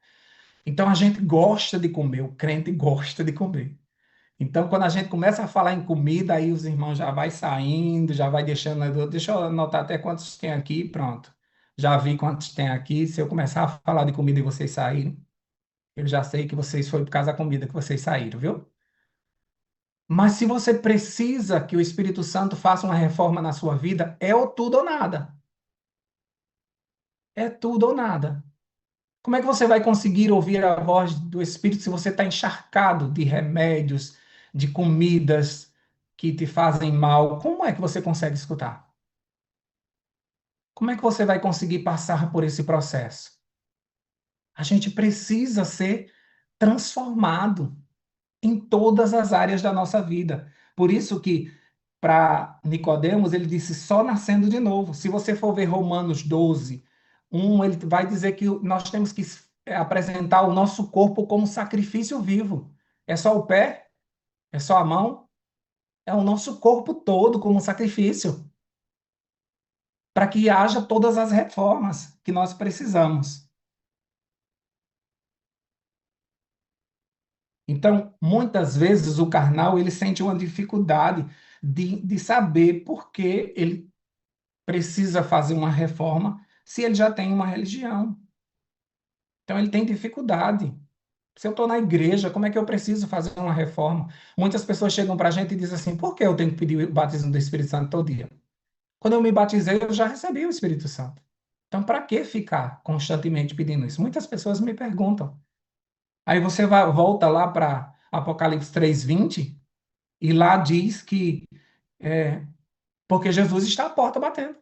Então a gente gosta de comer, o crente gosta de comer. Então, quando a gente começa a falar em comida, aí os irmãos já vai saindo, já vai deixando. Deixa eu anotar até quantos tem aqui, pronto. Já vi quantos tem aqui. Se eu começar a falar de comida e vocês saírem, eu já sei que vocês foi por causa da comida que vocês saíram, viu? Mas se você precisa que o Espírito Santo faça uma reforma na sua vida, é o tudo ou nada. É tudo ou nada. Como é que você vai conseguir ouvir a voz do Espírito se você está encharcado de remédios, de comidas que te fazem mal? Como é que você consegue escutar? Como é que você vai conseguir passar por esse processo? A gente precisa ser transformado em todas as áreas da nossa vida. Por isso que para Nicodemos ele disse só nascendo de novo. Se você for ver Romanos 12, ele vai dizer que nós temos que apresentar o nosso corpo como sacrifício vivo. É só o pé? É só a mão? É o nosso corpo todo como sacrifício, para que haja todas as reformas que nós precisamos. Então, muitas vezes o carnal ele sente uma dificuldade de saber por que ele precisa fazer uma reforma se ele já tem uma religião. Então, ele tem dificuldade. Se eu estou na igreja, como é que eu preciso fazer uma reforma? Muitas pessoas chegam para a gente e dizem assim: por que eu tenho que pedir o batismo do Espírito Santo todo dia? Quando eu me batizei, eu já recebi o Espírito Santo. Então, para que ficar constantemente pedindo isso? Muitas pessoas me perguntam. Aí você volta lá para Apocalipse 3:20 e lá diz que é, porque Jesus está à porta batendo.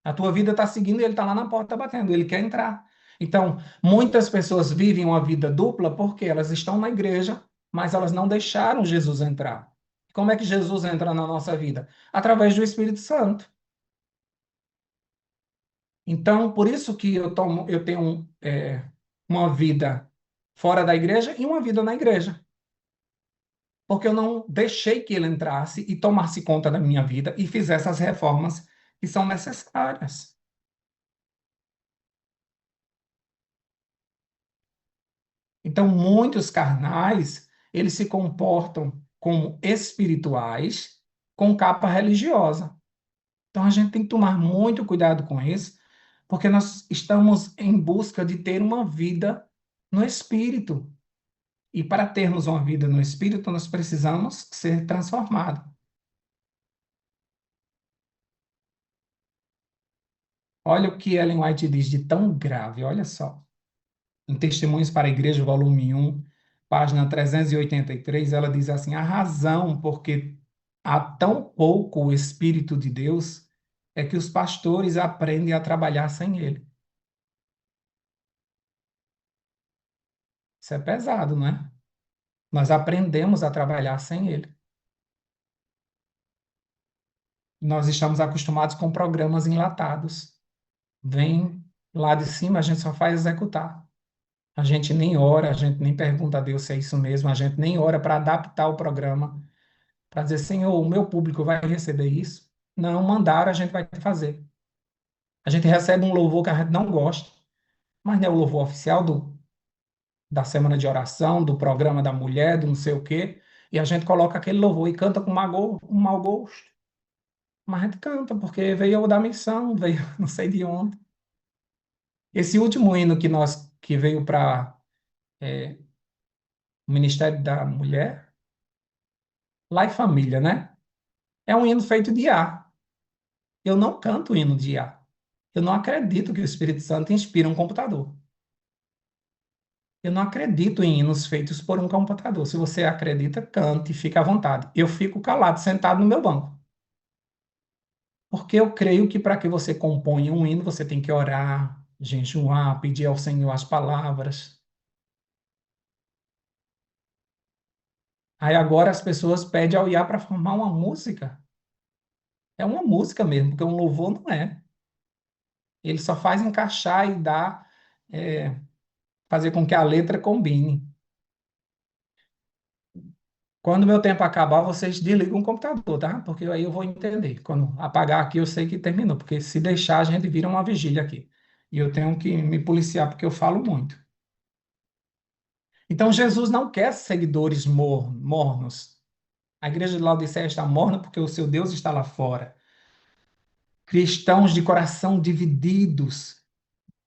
A tua vida está seguindo e ele está lá na porta batendo, ele quer entrar. Então, muitas pessoas vivem uma vida dupla porque elas estão na igreja, mas elas não deixaram Jesus entrar. Como é que Jesus entra na nossa vida? Através do Espírito Santo. Então, por isso que eu tenho uma vida fora da igreja e uma vida na igreja. porque eu não deixei que ele entrasse e tomasse conta da minha vida e fizesse as reformas que são necessárias. Então, muitos carnais, eles se comportam como espirituais com capa religiosa. Então, a gente tem que tomar muito cuidado com isso, porque nós estamos em busca de ter uma vida no espírito. E para termos uma vida no espírito, nós precisamos ser transformados. Olha o que Ellen White diz de tão grave, olha só. Em Testemunhos para a Igreja, volume 1, página 383, ela diz assim: a razão porque há tão pouco o Espírito de Deus é que os pastores aprendem a trabalhar sem ele. Isso é pesado, não é? Nós aprendemos a trabalhar sem ele. Nós estamos acostumados com programas enlatados. Vem lá de cima, a gente só faz executar. A gente nem ora, a gente nem pergunta a Deus se é isso mesmo, a gente nem ora para adaptar o programa, para dizer, Senhor, o meu público vai receber isso. Não, mandaram, a gente vai fazer. A gente recebe um louvor que a gente não gosta, mas não é o louvor oficial da semana de oração, do programa da mulher, do não sei o quê, e a gente coloca aquele louvor e canta com um mau gosto. Mas a gente canta, porque veio da missão, veio não sei de onde. Esse último hino que veio para o Ministério da Mulher, Lá e Família, né? É um hino feito de A. Eu não canto hino de A. Eu não acredito que o Espírito Santo inspira um computador. Eu não acredito em hinos feitos por um computador. Se você acredita, cante, fique à vontade. Eu fico calado, sentado no meu banco. Porque eu creio que para que você componha um hino, você tem que orar, jejuar, pedir ao Senhor as palavras. Aí agora as pessoas pedem ao IA para formar uma música. É uma música mesmo, porque um louvor não é. Ele só faz encaixar e dar, é, fazer com que a letra combine. Quando meu tempo acabar, vocês desligam o computador, tá? Porque aí eu vou entender. Quando apagar aqui, eu sei que terminou, porque se deixar, a gente vira uma vigília aqui. E eu tenho que me policiar, porque eu falo muito. Então, Jesus não quer seguidores mornos. A igreja de Laodiceia está morna porque o seu Deus está lá fora. Cristãos de coração divididos,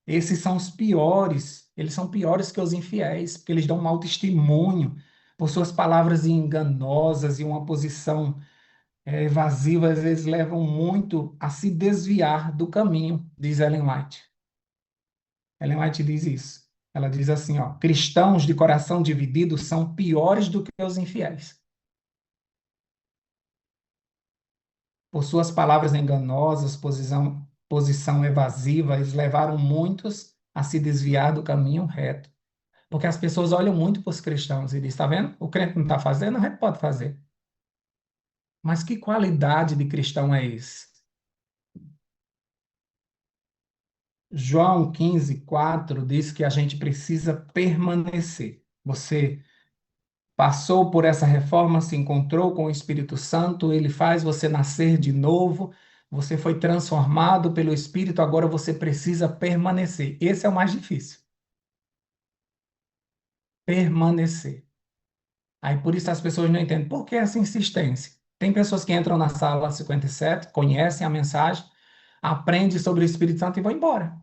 esses são os piores. Eles são piores que os infiéis, porque eles dão mau testemunho por suas palavras enganosas e uma posição evasiva, às vezes levam muito a se desviar do caminho, diz Ellen White. Ellen White diz isso. Ela diz assim, ó, cristãos de coração dividido são piores do que os infiéis. Por suas palavras enganosas, posição evasiva, eles levaram muitos a se desviar do caminho reto. Porque as pessoas olham muito para os cristãos e dizem, está vendo? O crente não está fazendo, a gente pode fazer. Mas que qualidade de cristão é esse? João 15:4 diz que a gente precisa permanecer. Você passou por essa reforma, se encontrou com o Espírito Santo, ele faz você nascer de novo, você foi transformado pelo Espírito, agora você precisa permanecer. Esse é o mais difícil. Permanecer. Aí por isso as pessoas não entendem. Por que essa insistência? Tem pessoas que entram na sala 57, conhecem a mensagem, aprendem sobre o Espírito Santo e vão embora.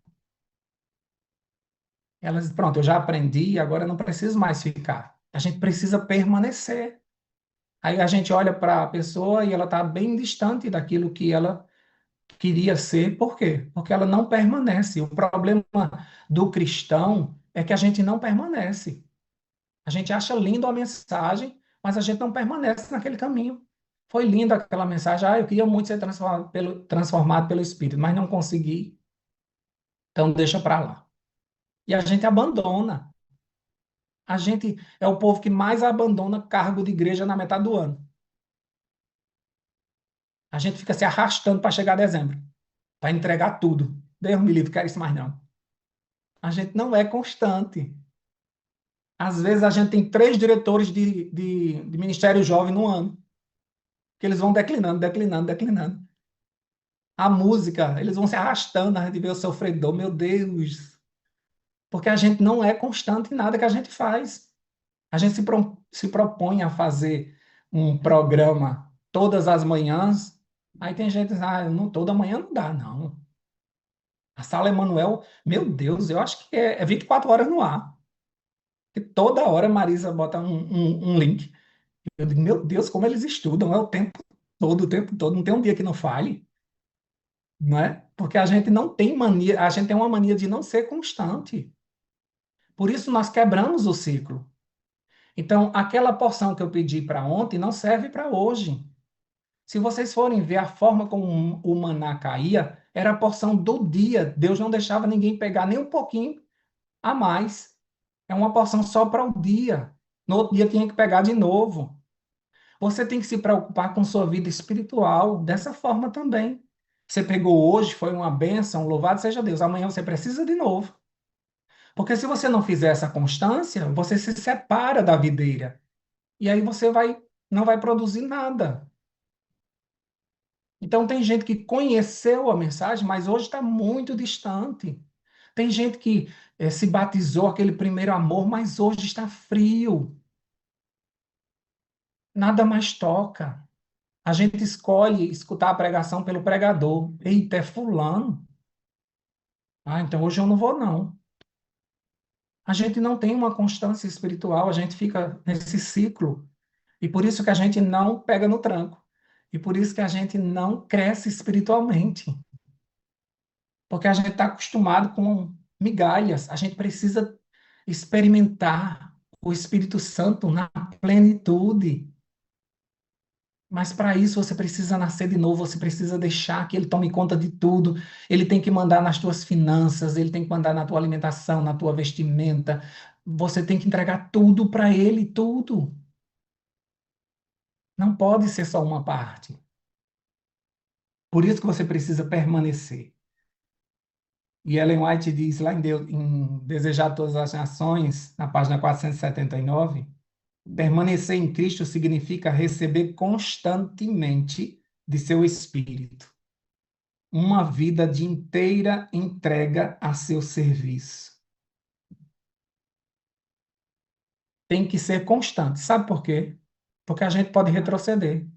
Elas dizem, pronto, eu já aprendi, agora eu não preciso mais ficar. A gente precisa permanecer. Aí a gente olha para a pessoa e ela está bem distante daquilo que ela queria ser. Por quê? Porque ela não permanece. O problema do cristão é que a gente não permanece. A gente acha lindo a mensagem, mas a gente não permanece naquele caminho. Foi linda aquela mensagem. Ah, eu queria muito ser transformado pelo Espírito, mas não consegui. Então deixa para lá. E a gente abandona. A gente é o povo que mais abandona cargo de igreja na metade do ano. A gente fica se arrastando para chegar a dezembro, para entregar tudo. Deus me livre, quero isso mais não. A gente não é constante. Às vezes a gente tem 3 diretores de Ministério Jovem no ano, que eles vão declinando, declinando, declinando. A música, eles vão se arrastando, a gente vê o sofredor, meu Deus. Porque a gente não é constante em nada que a gente faz. A gente se propõe a fazer um programa todas as manhãs. Aí tem gente que diz, ah, não, toda manhã não dá, não. A Sala Emanuel, meu Deus, eu acho que é 24 horas no ar. E toda hora a Marisa bota um link. Eu digo, meu Deus, como eles estudam, é o tempo todo, não tem um dia que não fale, não é? Porque a gente não tem mania, a gente tem uma mania de não ser constante. Por isso nós quebramos o ciclo. Então, aquela porção que eu pedi para ontem não serve para hoje. Se vocês forem ver a forma como o maná caía, era a porção do dia. Deus não deixava ninguém pegar nem um pouquinho a mais. É uma porção só para o dia. No outro dia tinha que pegar de novo. Você tem que se preocupar com sua vida espiritual dessa forma também. Você pegou hoje, foi uma bênção, louvado seja Deus. Amanhã você precisa de novo. Porque se você não fizer essa constância, você se separa da videira. E aí não vai produzir nada. Então tem gente que conheceu a mensagem, mas hoje está muito distante. Tem gente que se batizou aquele primeiro amor, mas hoje está frio. Nada mais toca. A gente escolhe escutar a pregação pelo pregador. Eita, é fulano. Ah, então hoje eu não vou, não. A gente não tem uma constância espiritual, a gente fica nesse ciclo. E por isso que a gente não pega no tranco. E por isso que a gente não cresce espiritualmente. Porque a gente está acostumado com migalhas. A gente precisa experimentar o Espírito Santo na plenitude. Mas para isso você precisa nascer de novo, você precisa deixar que ele tome conta de tudo. Ele tem que mandar nas tuas finanças, ele tem que mandar na tua alimentação, na tua vestimenta. Você tem que entregar tudo para ele, tudo. Não pode ser só uma parte. Por isso que você precisa permanecer. E Ellen White diz lá em Desejar Todas as Nações, na página 479, permanecer em Cristo significa receber constantemente de seu Espírito uma vida de inteira entrega a seu serviço. Tem que ser constante. Sabe por quê? Porque a gente pode retroceder.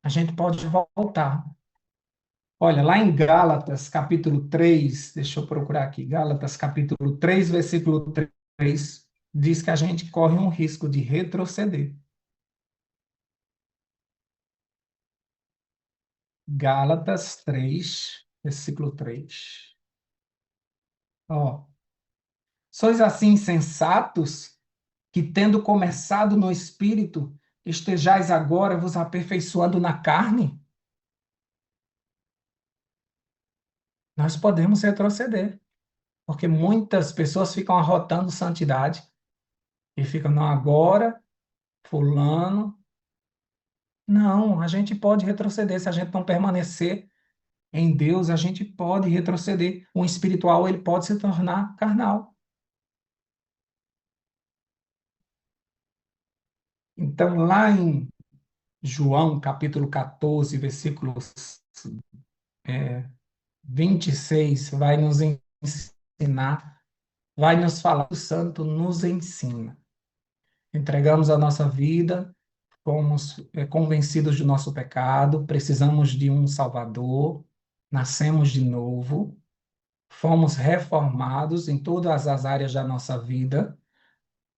A gente pode voltar. Olha, lá em Gálatas, capítulo 3, deixa eu procurar aqui, Gálatas, capítulo 3, versículo 3, diz que a gente corre um risco de retroceder. Gálatas 3, versículo 3. Ó, sois assim insensatos, que tendo começado no espírito, estejais agora vos aperfeiçoando na carne? Nós podemos retroceder, porque muitas pessoas ficam arrotando santidade e ficam, não, agora, fulano. Não, a gente pode retroceder se a gente não permanecer em Deus, a gente pode retroceder. O espiritual, ele pode se tornar carnal. Então, lá em João, capítulo 14, versículos 26, vai nos ensinar, vai nos falar, o Santo nos ensina. Entregamos a nossa vida, fomos convencidos do nosso pecado, precisamos de um Salvador, nascemos de novo, fomos reformados em todas as áreas da nossa vida,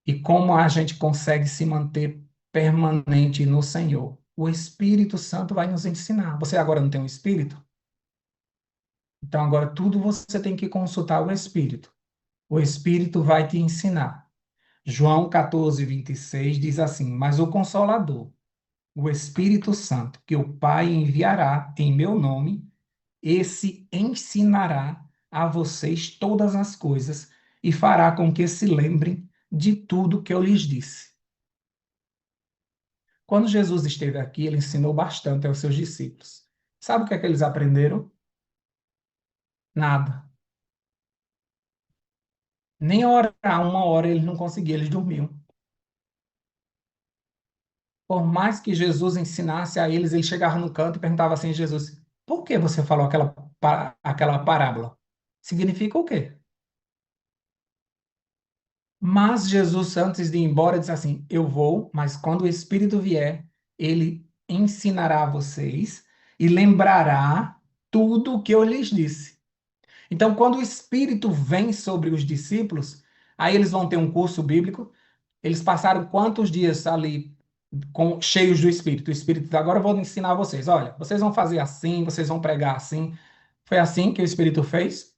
e como a gente consegue se manter permanente no Senhor? O Espírito Santo vai nos ensinar. Você agora não tem um Espírito? Então agora tudo você tem que consultar o Espírito. O Espírito vai te ensinar. João 14, 26 diz assim: Mas o Consolador, o Espírito Santo, que o Pai enviará em meu nome, esse ensinará a vocês todas as coisas e fará com que se lembrem de tudo que eu lhes disse. Quando Jesus esteve aqui, ele ensinou bastante aos seus discípulos. Sabe o que é que eles aprenderam? Nada. Nem orar uma hora eles não conseguiam, eles dormiam. Por mais que Jesus ensinasse a eles, ele chegava no canto e perguntava assim a Jesus: por que você falou aquela parábola? Significa o quê? Mas Jesus, antes de ir embora, disse assim: eu vou, mas quando o Espírito vier, ele ensinará a vocês e lembrará tudo o que eu lhes disse. Então, quando o Espírito vem sobre os discípulos, aí eles vão ter um curso bíblico. Eles passaram quantos dias ali cheios do Espírito? O Espírito diz, agora eu vou ensinar vocês. Olha, vocês vão fazer assim, vocês vão pregar assim. Foi assim que o Espírito fez?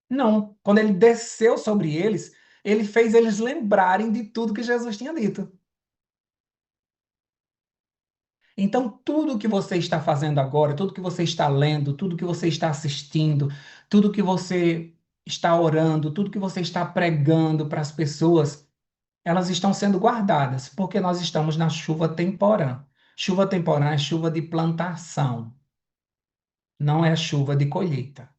Não. Quando ele desceu sobre eles, ele fez eles lembrarem de tudo que Jesus tinha dito. Então, tudo que você está fazendo agora, tudo que você está lendo, tudo que você está assistindo, tudo que você está orando, tudo que você está pregando para as pessoas, elas estão sendo guardadas, porque nós estamos na chuva temporã. Chuva temporã é chuva de plantação, não é chuva de colheita.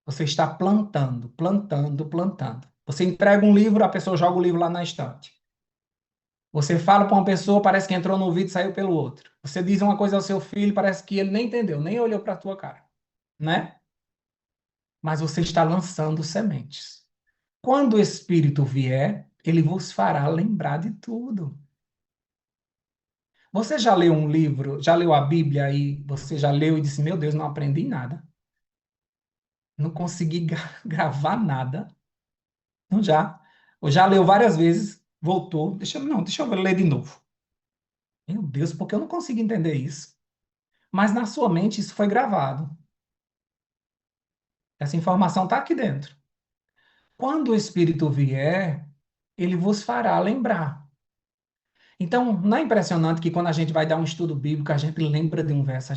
Você está plantando, plantando, plantando. Você entrega um livro, a pessoa joga o livro lá na estante. Você fala para uma pessoa, parece que entrou no ouvido e saiu pelo outro. Você diz uma coisa ao seu filho, parece que ele nem entendeu, nem olhou para a tua cara, né? Mas você está lançando sementes. Quando o Espírito vier, ele vos fará lembrar de tudo. Você já leu um livro, já leu a Bíblia e você já leu e disse, meu Deus, não aprendi nada, não consegui gravar nada, não já? Ou já leu várias vezes, voltou, deixa eu ler de novo. Meu Deus, porque eu não consigo entender isso. Mas na sua mente isso foi gravado. Essa informação está aqui dentro. Quando o Espírito vier, ele vos fará lembrar. Então, não é impressionante que quando a gente vai dar um estudo bíblico, a gente lembra de um verso,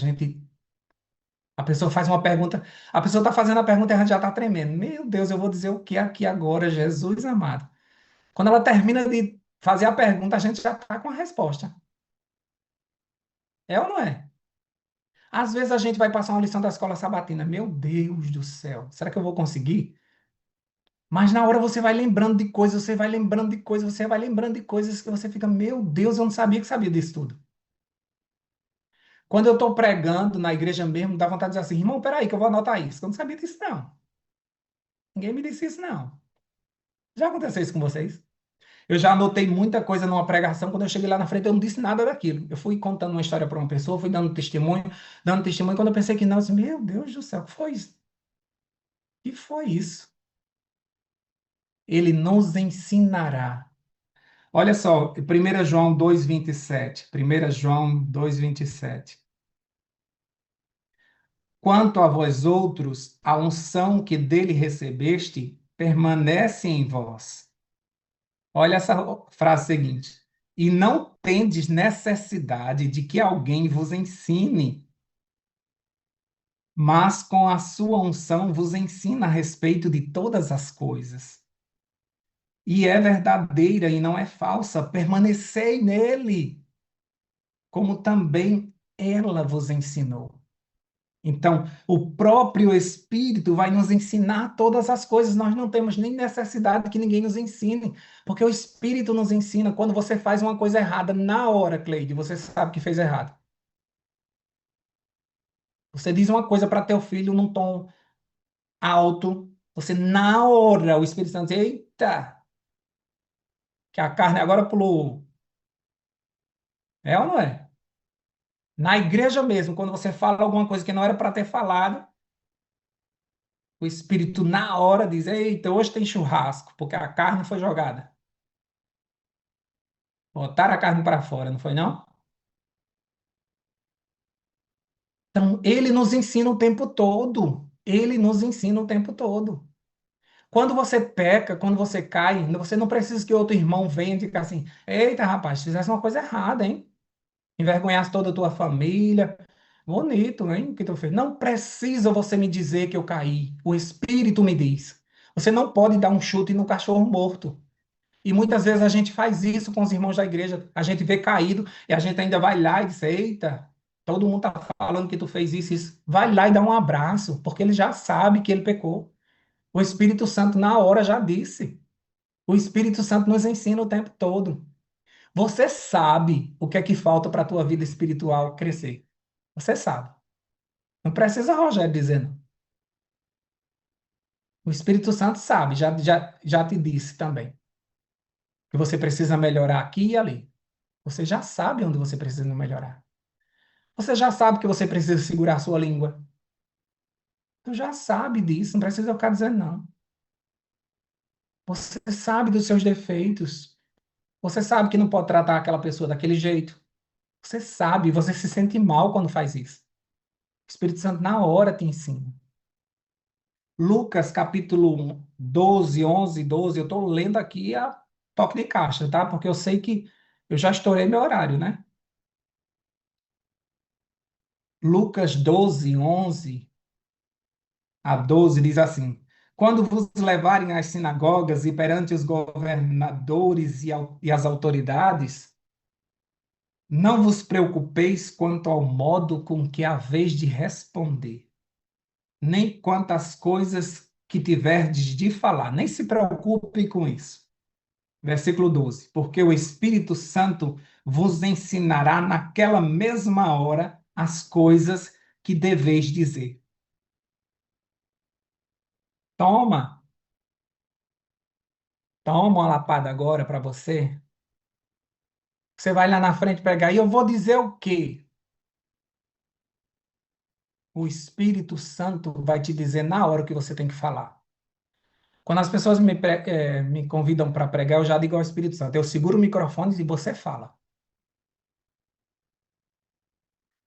a pessoa faz uma pergunta, a pessoa está fazendo a pergunta e a gente já está tremendo. Meu Deus, eu vou dizer o que aqui agora, Jesus amado? Quando ela termina de fazer a pergunta, a gente já está com a resposta. É ou não é? Às vezes a gente vai passar uma lição da escola sabatina. Meu Deus do céu, será que eu vou conseguir? Mas na hora você vai lembrando de coisas, você vai lembrando de coisas, você vai lembrando de coisas que você fica, meu Deus, eu não sabia que sabia disso tudo. Quando eu estou pregando na igreja mesmo, dá vontade de dizer assim, irmão, peraí, que eu vou anotar isso. Eu não sabia disso, não. Ninguém me disse isso, não. Já aconteceu isso com vocês? Eu já anotei muita coisa numa pregação, quando eu cheguei lá na frente, eu não disse nada daquilo. Eu fui contando uma história para uma pessoa, fui dando testemunho, quando eu pensei que não, eu disse, meu Deus do céu, o que foi isso? O que foi isso? Ele nos ensinará. Olha só, 1 João 2,27. 1 João 2,27. Quanto a vós outros, a unção que dele recebeste permanece em vós. Olha essa frase seguinte. E não tendes necessidade de que alguém vos ensine, mas com a sua unção vos ensina a respeito de todas as coisas. E é verdadeira e não é falsa. Permanecei nele, como também ela vos ensinou. Então, o próprio Espírito vai nos ensinar todas as coisas. Nós não temos nem necessidade que ninguém nos ensine, porque o Espírito nos ensina. Quando você faz uma coisa errada, na hora, Cleide, você sabe que fez errado. Você diz uma coisa para teu filho num tom alto, você na hora, o Espírito Santo diz, eita, que a carne agora pulou. É ou não é? Na igreja mesmo, quando você fala alguma coisa que não era para ter falado, o Espírito na hora diz, eita, hoje tem churrasco, porque a carne foi jogada. Botaram a carne para fora, não foi não? Então, ele nos ensina o tempo todo. Ele nos ensina o tempo todo. Quando você peca, quando você cai, você não precisa que outro irmão venha e diga assim: eita, rapaz, fizesse uma coisa errada, hein? Envergonhasse toda a tua família. Bonito, hein? O que tu fez? Não precisa você me dizer que eu caí. O Espírito me diz. Você não pode dar um chute no cachorro morto. E muitas vezes a gente faz isso com os irmãos da igreja. A gente vê caído e a gente ainda vai lá e diz: eita, todo mundo está falando que tu fez isso, isso. Vai lá e dá um abraço, porque ele já sabe que ele pecou. O Espírito Santo, na hora, já disse. O Espírito Santo nos ensina o tempo todo. Você sabe o que é que falta para a tua vida espiritual crescer. Você sabe. Não precisa Rogério dizer, não. O Espírito Santo sabe, já te disse também, que você precisa melhorar aqui e ali. Você já sabe onde você precisa melhorar. Você já sabe que você precisa segurar a sua língua. Tu já sabe disso, não precisa eu ficar dizendo, não. Você sabe dos seus defeitos. Você sabe que não pode tratar aquela pessoa daquele jeito. Você sabe, você se sente mal quando faz isso. O Espírito Santo na hora te ensina. Lucas capítulo 12, 11, 12. Eu estou lendo aqui a toque de caixa, tá? Porque eu sei que eu já estourei meu horário, né? Lucas 12, 11 a 12 diz assim: Quando vos levarem às sinagogas e perante os governadores e as autoridades, não vos preocupeis quanto ao modo com que haveis de responder, nem quanto às coisas que tiverdes de falar. Nem se preocupe com isso. Versículo 12: Porque o Espírito Santo vos ensinará naquela mesma hora as coisas que deveis dizer. Toma, toma uma lapada agora para você. Você vai lá na frente pegar e eu vou dizer o quê? O Espírito Santo vai te dizer na hora o que você tem que falar. Quando as pessoas me convidam para pregar, eu já digo ao Espírito Santo: eu seguro o microfone e você fala.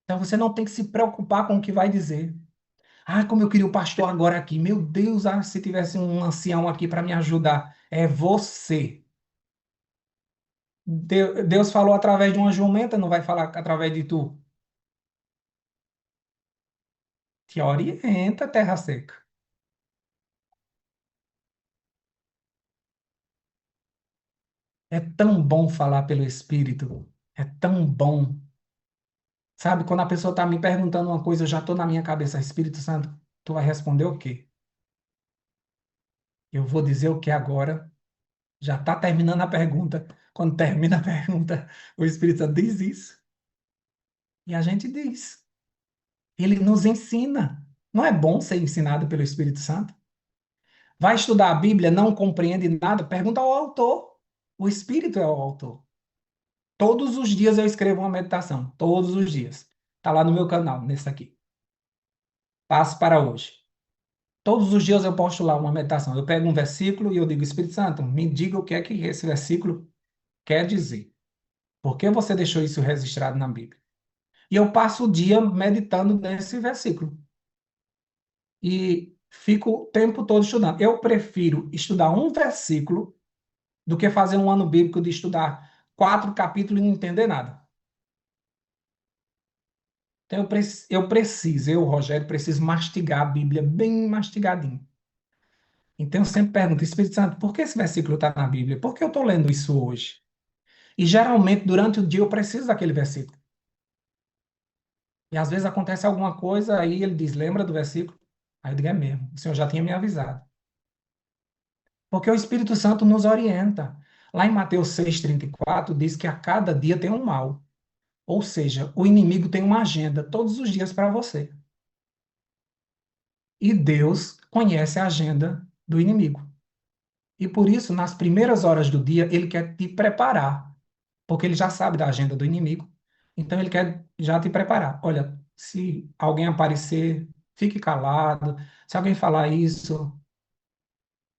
Então você não tem que se preocupar com o que vai dizer. Ah, como eu queria o pastor agora aqui. Meu Deus, se tivesse um ancião aqui para me ajudar. É você. Deus falou através de uma jumenta, não vai falar através de tu. Te orienta, terra seca. É tão bom falar pelo Espírito. É tão bom. Sabe, quando a pessoa está me perguntando uma coisa, eu já estou na minha cabeça: Espírito Santo, tu vai responder o quê? Eu vou dizer o que agora? Já está terminando a pergunta. Quando termina a pergunta, o Espírito Santo diz isso. E a gente diz. Ele nos ensina. Não é bom ser ensinado pelo Espírito Santo? Vai estudar a Bíblia, não compreende nada? Pergunta ao autor. O Espírito é o autor. Todos os dias eu escrevo uma meditação. Todos os dias. Está lá no meu canal, nesse aqui. Passo para hoje. Todos os dias eu posto lá uma meditação. Eu pego um versículo e eu digo: Espírito Santo, me diga o que é que esse versículo quer dizer. Por que você deixou isso registrado na Bíblia? E eu passo o dia meditando nesse versículo. E fico o tempo todo estudando. Eu prefiro estudar um versículo do que fazer um ano bíblico de estudar 4 capítulos e não entender nada. Então eu, Rogério, preciso mastigar a Bíblia bem mastigadinho. Então eu sempre pergunto: Espírito Santo, por que esse versículo está na Bíblia? Por que eu estou lendo isso hoje? E geralmente durante o dia eu preciso daquele versículo. E às vezes acontece alguma coisa, aí ele diz: lembra do versículo? Aí eu digo: é mesmo, o Senhor já tinha me avisado. Porque o Espírito Santo nos orienta. Lá em Mateus 6,34 diz que a cada dia tem um mal. Ou seja, o inimigo tem uma agenda todos os dias para você. E Deus conhece a agenda do inimigo. E por isso, nas primeiras horas do dia, ele quer te preparar. Porque ele já sabe da agenda do inimigo. Então ele quer já te preparar. Olha, se alguém aparecer, fique calado. Se alguém falar isso,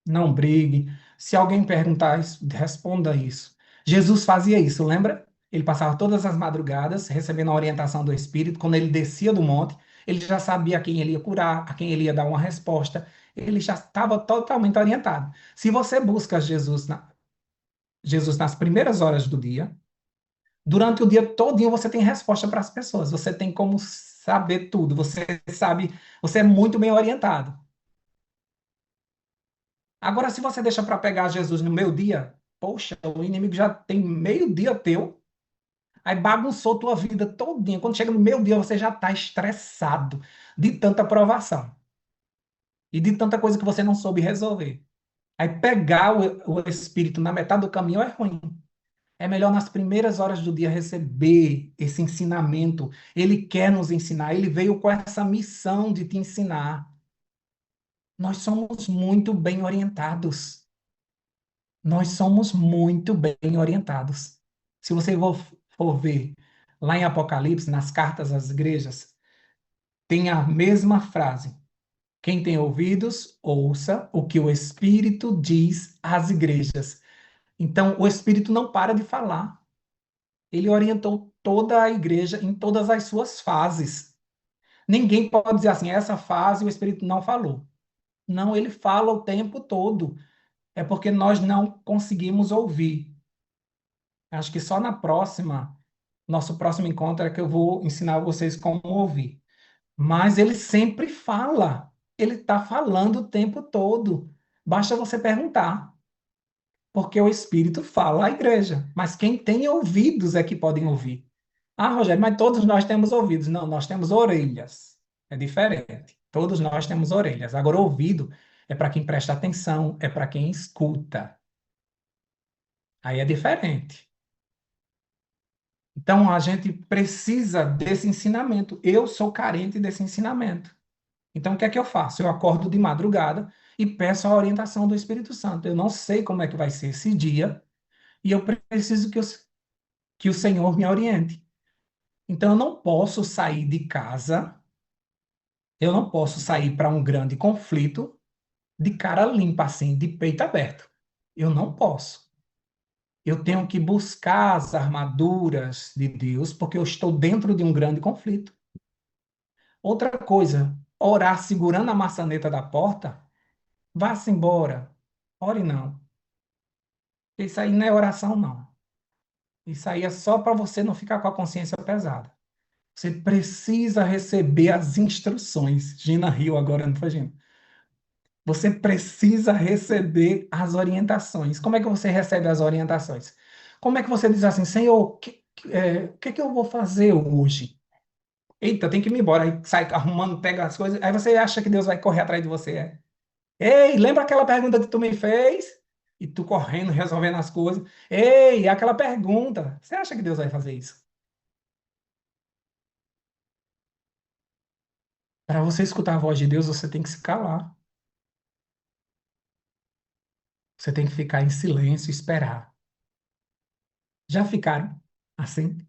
não brigue. Se alguém perguntar isso, responda isso. Jesus fazia isso, lembra? Ele passava todas as madrugadas recebendo a orientação do Espírito. Quando ele descia do monte, ele já sabia a quem ele ia curar, a quem ele ia dar uma resposta. Ele já estava totalmente orientado. Se você busca Jesus nas primeiras horas do dia, durante o dia todinho você tem resposta para as pessoas. Você tem como saber tudo. Você sabe, você é muito bem orientado. Agora, se você deixa para pegar Jesus no meio dia, poxa, o inimigo já tem meio dia teu, aí bagunçou tua vida todinha. Quando chega no meio dia, você já está estressado de tanta provação e de tanta coisa que você não soube resolver. Aí pegar o Espírito na metade do caminho é ruim. É melhor nas primeiras horas do dia receber esse ensinamento. Ele quer nos ensinar, ele veio com essa missão de te ensinar. Nós somos muito bem orientados. Nós somos muito bem orientados. Se você for ver lá em Apocalipse, nas cartas às igrejas, tem a mesma frase. Quem tem ouvidos, ouça o que o Espírito diz às igrejas. Então, o Espírito não para de falar. Ele orientou toda a igreja em todas as suas fases. Ninguém pode dizer assim, essa fase o Espírito não falou. Não, ele fala o tempo todo. É porque nós não conseguimos ouvir. Acho que só na próxima, nosso próximo encontro é que eu vou ensinar vocês como ouvir. Mas ele sempre fala. Ele está falando o tempo todo. Basta você perguntar. Porque o Espírito fala à igreja. Mas quem tem ouvidos é que podem ouvir. Ah, Rogério, mas todos nós temos ouvidos. Não, nós temos orelhas. É diferente. Todos nós temos orelhas. Agora, ouvido é para quem presta atenção, é para quem escuta. Aí é diferente. Então, a gente precisa desse ensinamento. Eu sou carente desse ensinamento. Então, o que é que eu faço? Eu acordo de madrugada e peço a orientação do Espírito Santo. Eu não sei como é que vai ser esse dia e eu preciso que o Senhor me oriente. Então, eu não posso sair de casa, eu não posso sair para um grande conflito de cara limpa, assim, de peito aberto. Eu não posso. Eu tenho que buscar as armaduras de Deus, porque eu estou dentro de um grande conflito. Outra coisa, orar segurando a maçaneta da porta, vá-se embora. Ore não. Isso aí não é oração, não. Isso aí é só para você não ficar com a consciência pesada. Você precisa receber as instruções. Gina riu agora, não foi, Gina? Você precisa receber as orientações. Como é que você recebe as orientações? Como é que você diz assim, Senhor, o que que eu vou fazer hoje? Eita, tem que ir embora. Aí sai arrumando, pega as coisas. Aí você acha que Deus vai correr atrás de você. É? Ei, lembra aquela pergunta que tu me fez? E tu correndo, resolvendo as coisas. Ei, aquela pergunta. Você acha que Deus vai fazer isso? Para você escutar a voz de Deus, você tem que se calar. Você tem que ficar em silêncio e esperar. Já ficaram assim?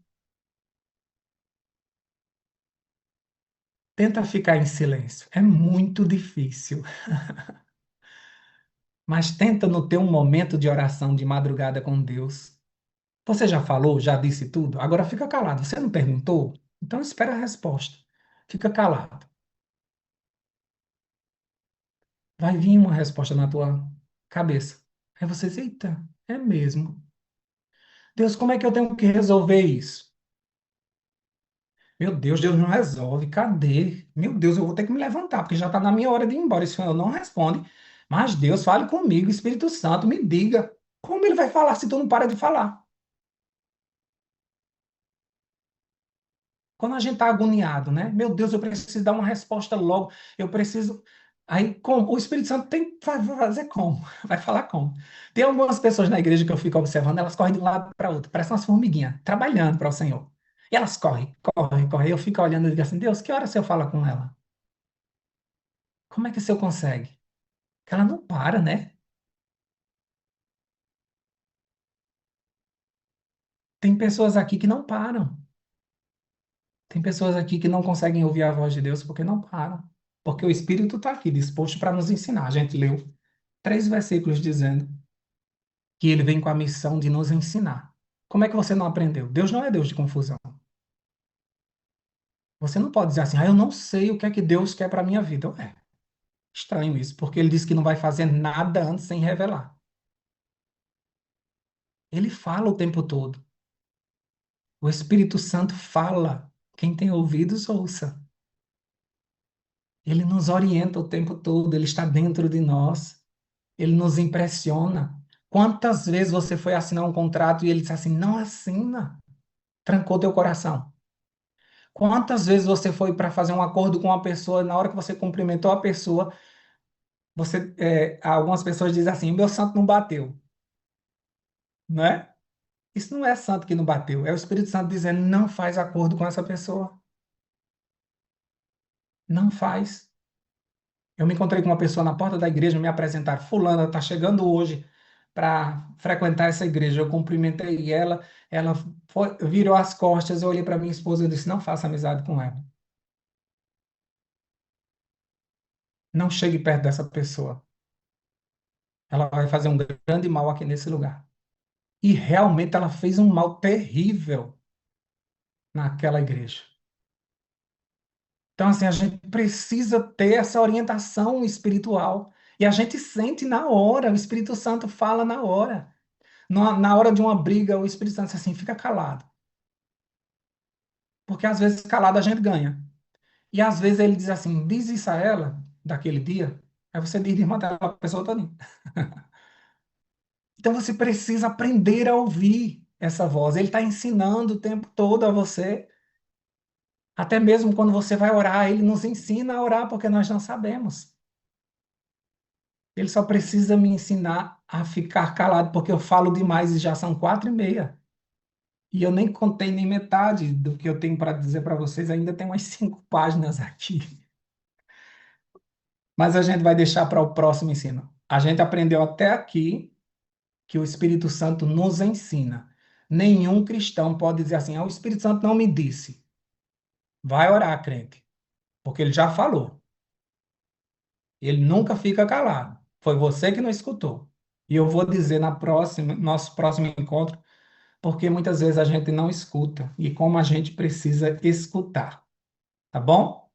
Tenta ficar em silêncio. É muito difícil. Mas tenta no teu momento de oração de madrugada com Deus. Você já falou, já disse tudo? Agora fica calado. Você não perguntou? Então espera a resposta. Fica calado. Vai vir uma resposta na tua cabeça. Aí você diz, eita, é mesmo. Deus, como é que eu tenho que resolver isso? Meu Deus, Deus não resolve. Cadê? Meu Deus, eu vou ter que me levantar, porque já está na minha hora de ir embora. Esse Senhor não responde. Mas Deus, fale comigo, Espírito Santo, me diga. Como ele vai falar se tu não para de falar? Quando a gente está agoniado, né? Meu Deus, eu preciso dar uma resposta logo. Eu preciso. Aí, como? O Espírito Santo tem que fazer como? Vai falar como? Tem algumas pessoas na igreja que eu fico observando, elas correm de um lado para outro, parecem umas formiguinhas, trabalhando para o Senhor. E elas correm, correm, correm. Eu fico olhando e digo assim: Deus, que hora você fala com ela? Como é que o Senhor consegue? Que ela não para, né? Tem pessoas aqui que não param. Tem pessoas aqui que não conseguem ouvir a voz de Deus porque não param. Porque o Espírito está aqui, disposto para nos ensinar. A gente leu 3 versículos dizendo que ele vem com a missão de nos ensinar. Como é que você não aprendeu? Deus não é Deus de confusão. Você não pode dizer assim, eu não sei o que é que Deus quer para a minha vida. É estranho isso, porque ele disse que não vai fazer nada antes sem revelar. Ele fala o tempo todo. O Espírito Santo fala. Quem tem ouvidos, ouça. Ele nos orienta o tempo todo, ele está dentro de nós, ele nos impressiona. Quantas vezes você foi assinar um contrato e ele disse assim, não assina, trancou teu coração? Quantas vezes você foi para fazer um acordo com uma pessoa, na hora que você cumprimentou a pessoa, Algumas pessoas dizem assim, meu santo não bateu, né? Isso não é santo que não bateu, é o Espírito Santo dizendo, não faz acordo com essa pessoa, não faz. Eu me encontrei com uma pessoa na porta da igreja, me apresentaram, fulana, está chegando hoje para frequentar essa igreja. Eu cumprimentei ela virou as costas, eu olhei para minha esposa e disse, não faça amizade com ela. Não chegue perto dessa pessoa. Ela vai fazer um grande mal aqui nesse lugar. E realmente ela fez um mal terrível naquela igreja. Então, assim, a gente precisa ter essa orientação espiritual. E a gente sente na hora, o Espírito Santo fala na hora. Na hora de uma briga, o Espírito Santo diz assim, fica calado. Porque às vezes calado a gente ganha. E às vezes ele diz assim, diz isso a ela, daquele dia. Aí você diz, irmã dela, a pessoa toda. Então você precisa aprender a ouvir essa voz. Ele está ensinando o tempo todo a você. Até mesmo quando você vai orar, ele nos ensina a orar porque nós não sabemos. Ele só precisa me ensinar a ficar calado, porque eu falo demais e já são 4:30. E eu nem contei nem metade do que eu tenho para dizer para vocês, ainda tem umas 5 páginas aqui. Mas a gente vai deixar para o próximo ensino. A gente aprendeu até aqui que o Espírito Santo nos ensina. Nenhum cristão pode dizer assim: ah, o Espírito Santo não me disse. Vai orar, crente, porque ele já falou. Ele nunca fica calado. Foi você que não escutou. E eu vou dizer nosso próximo encontro, porque muitas vezes a gente não escuta e como a gente precisa escutar, tá bom?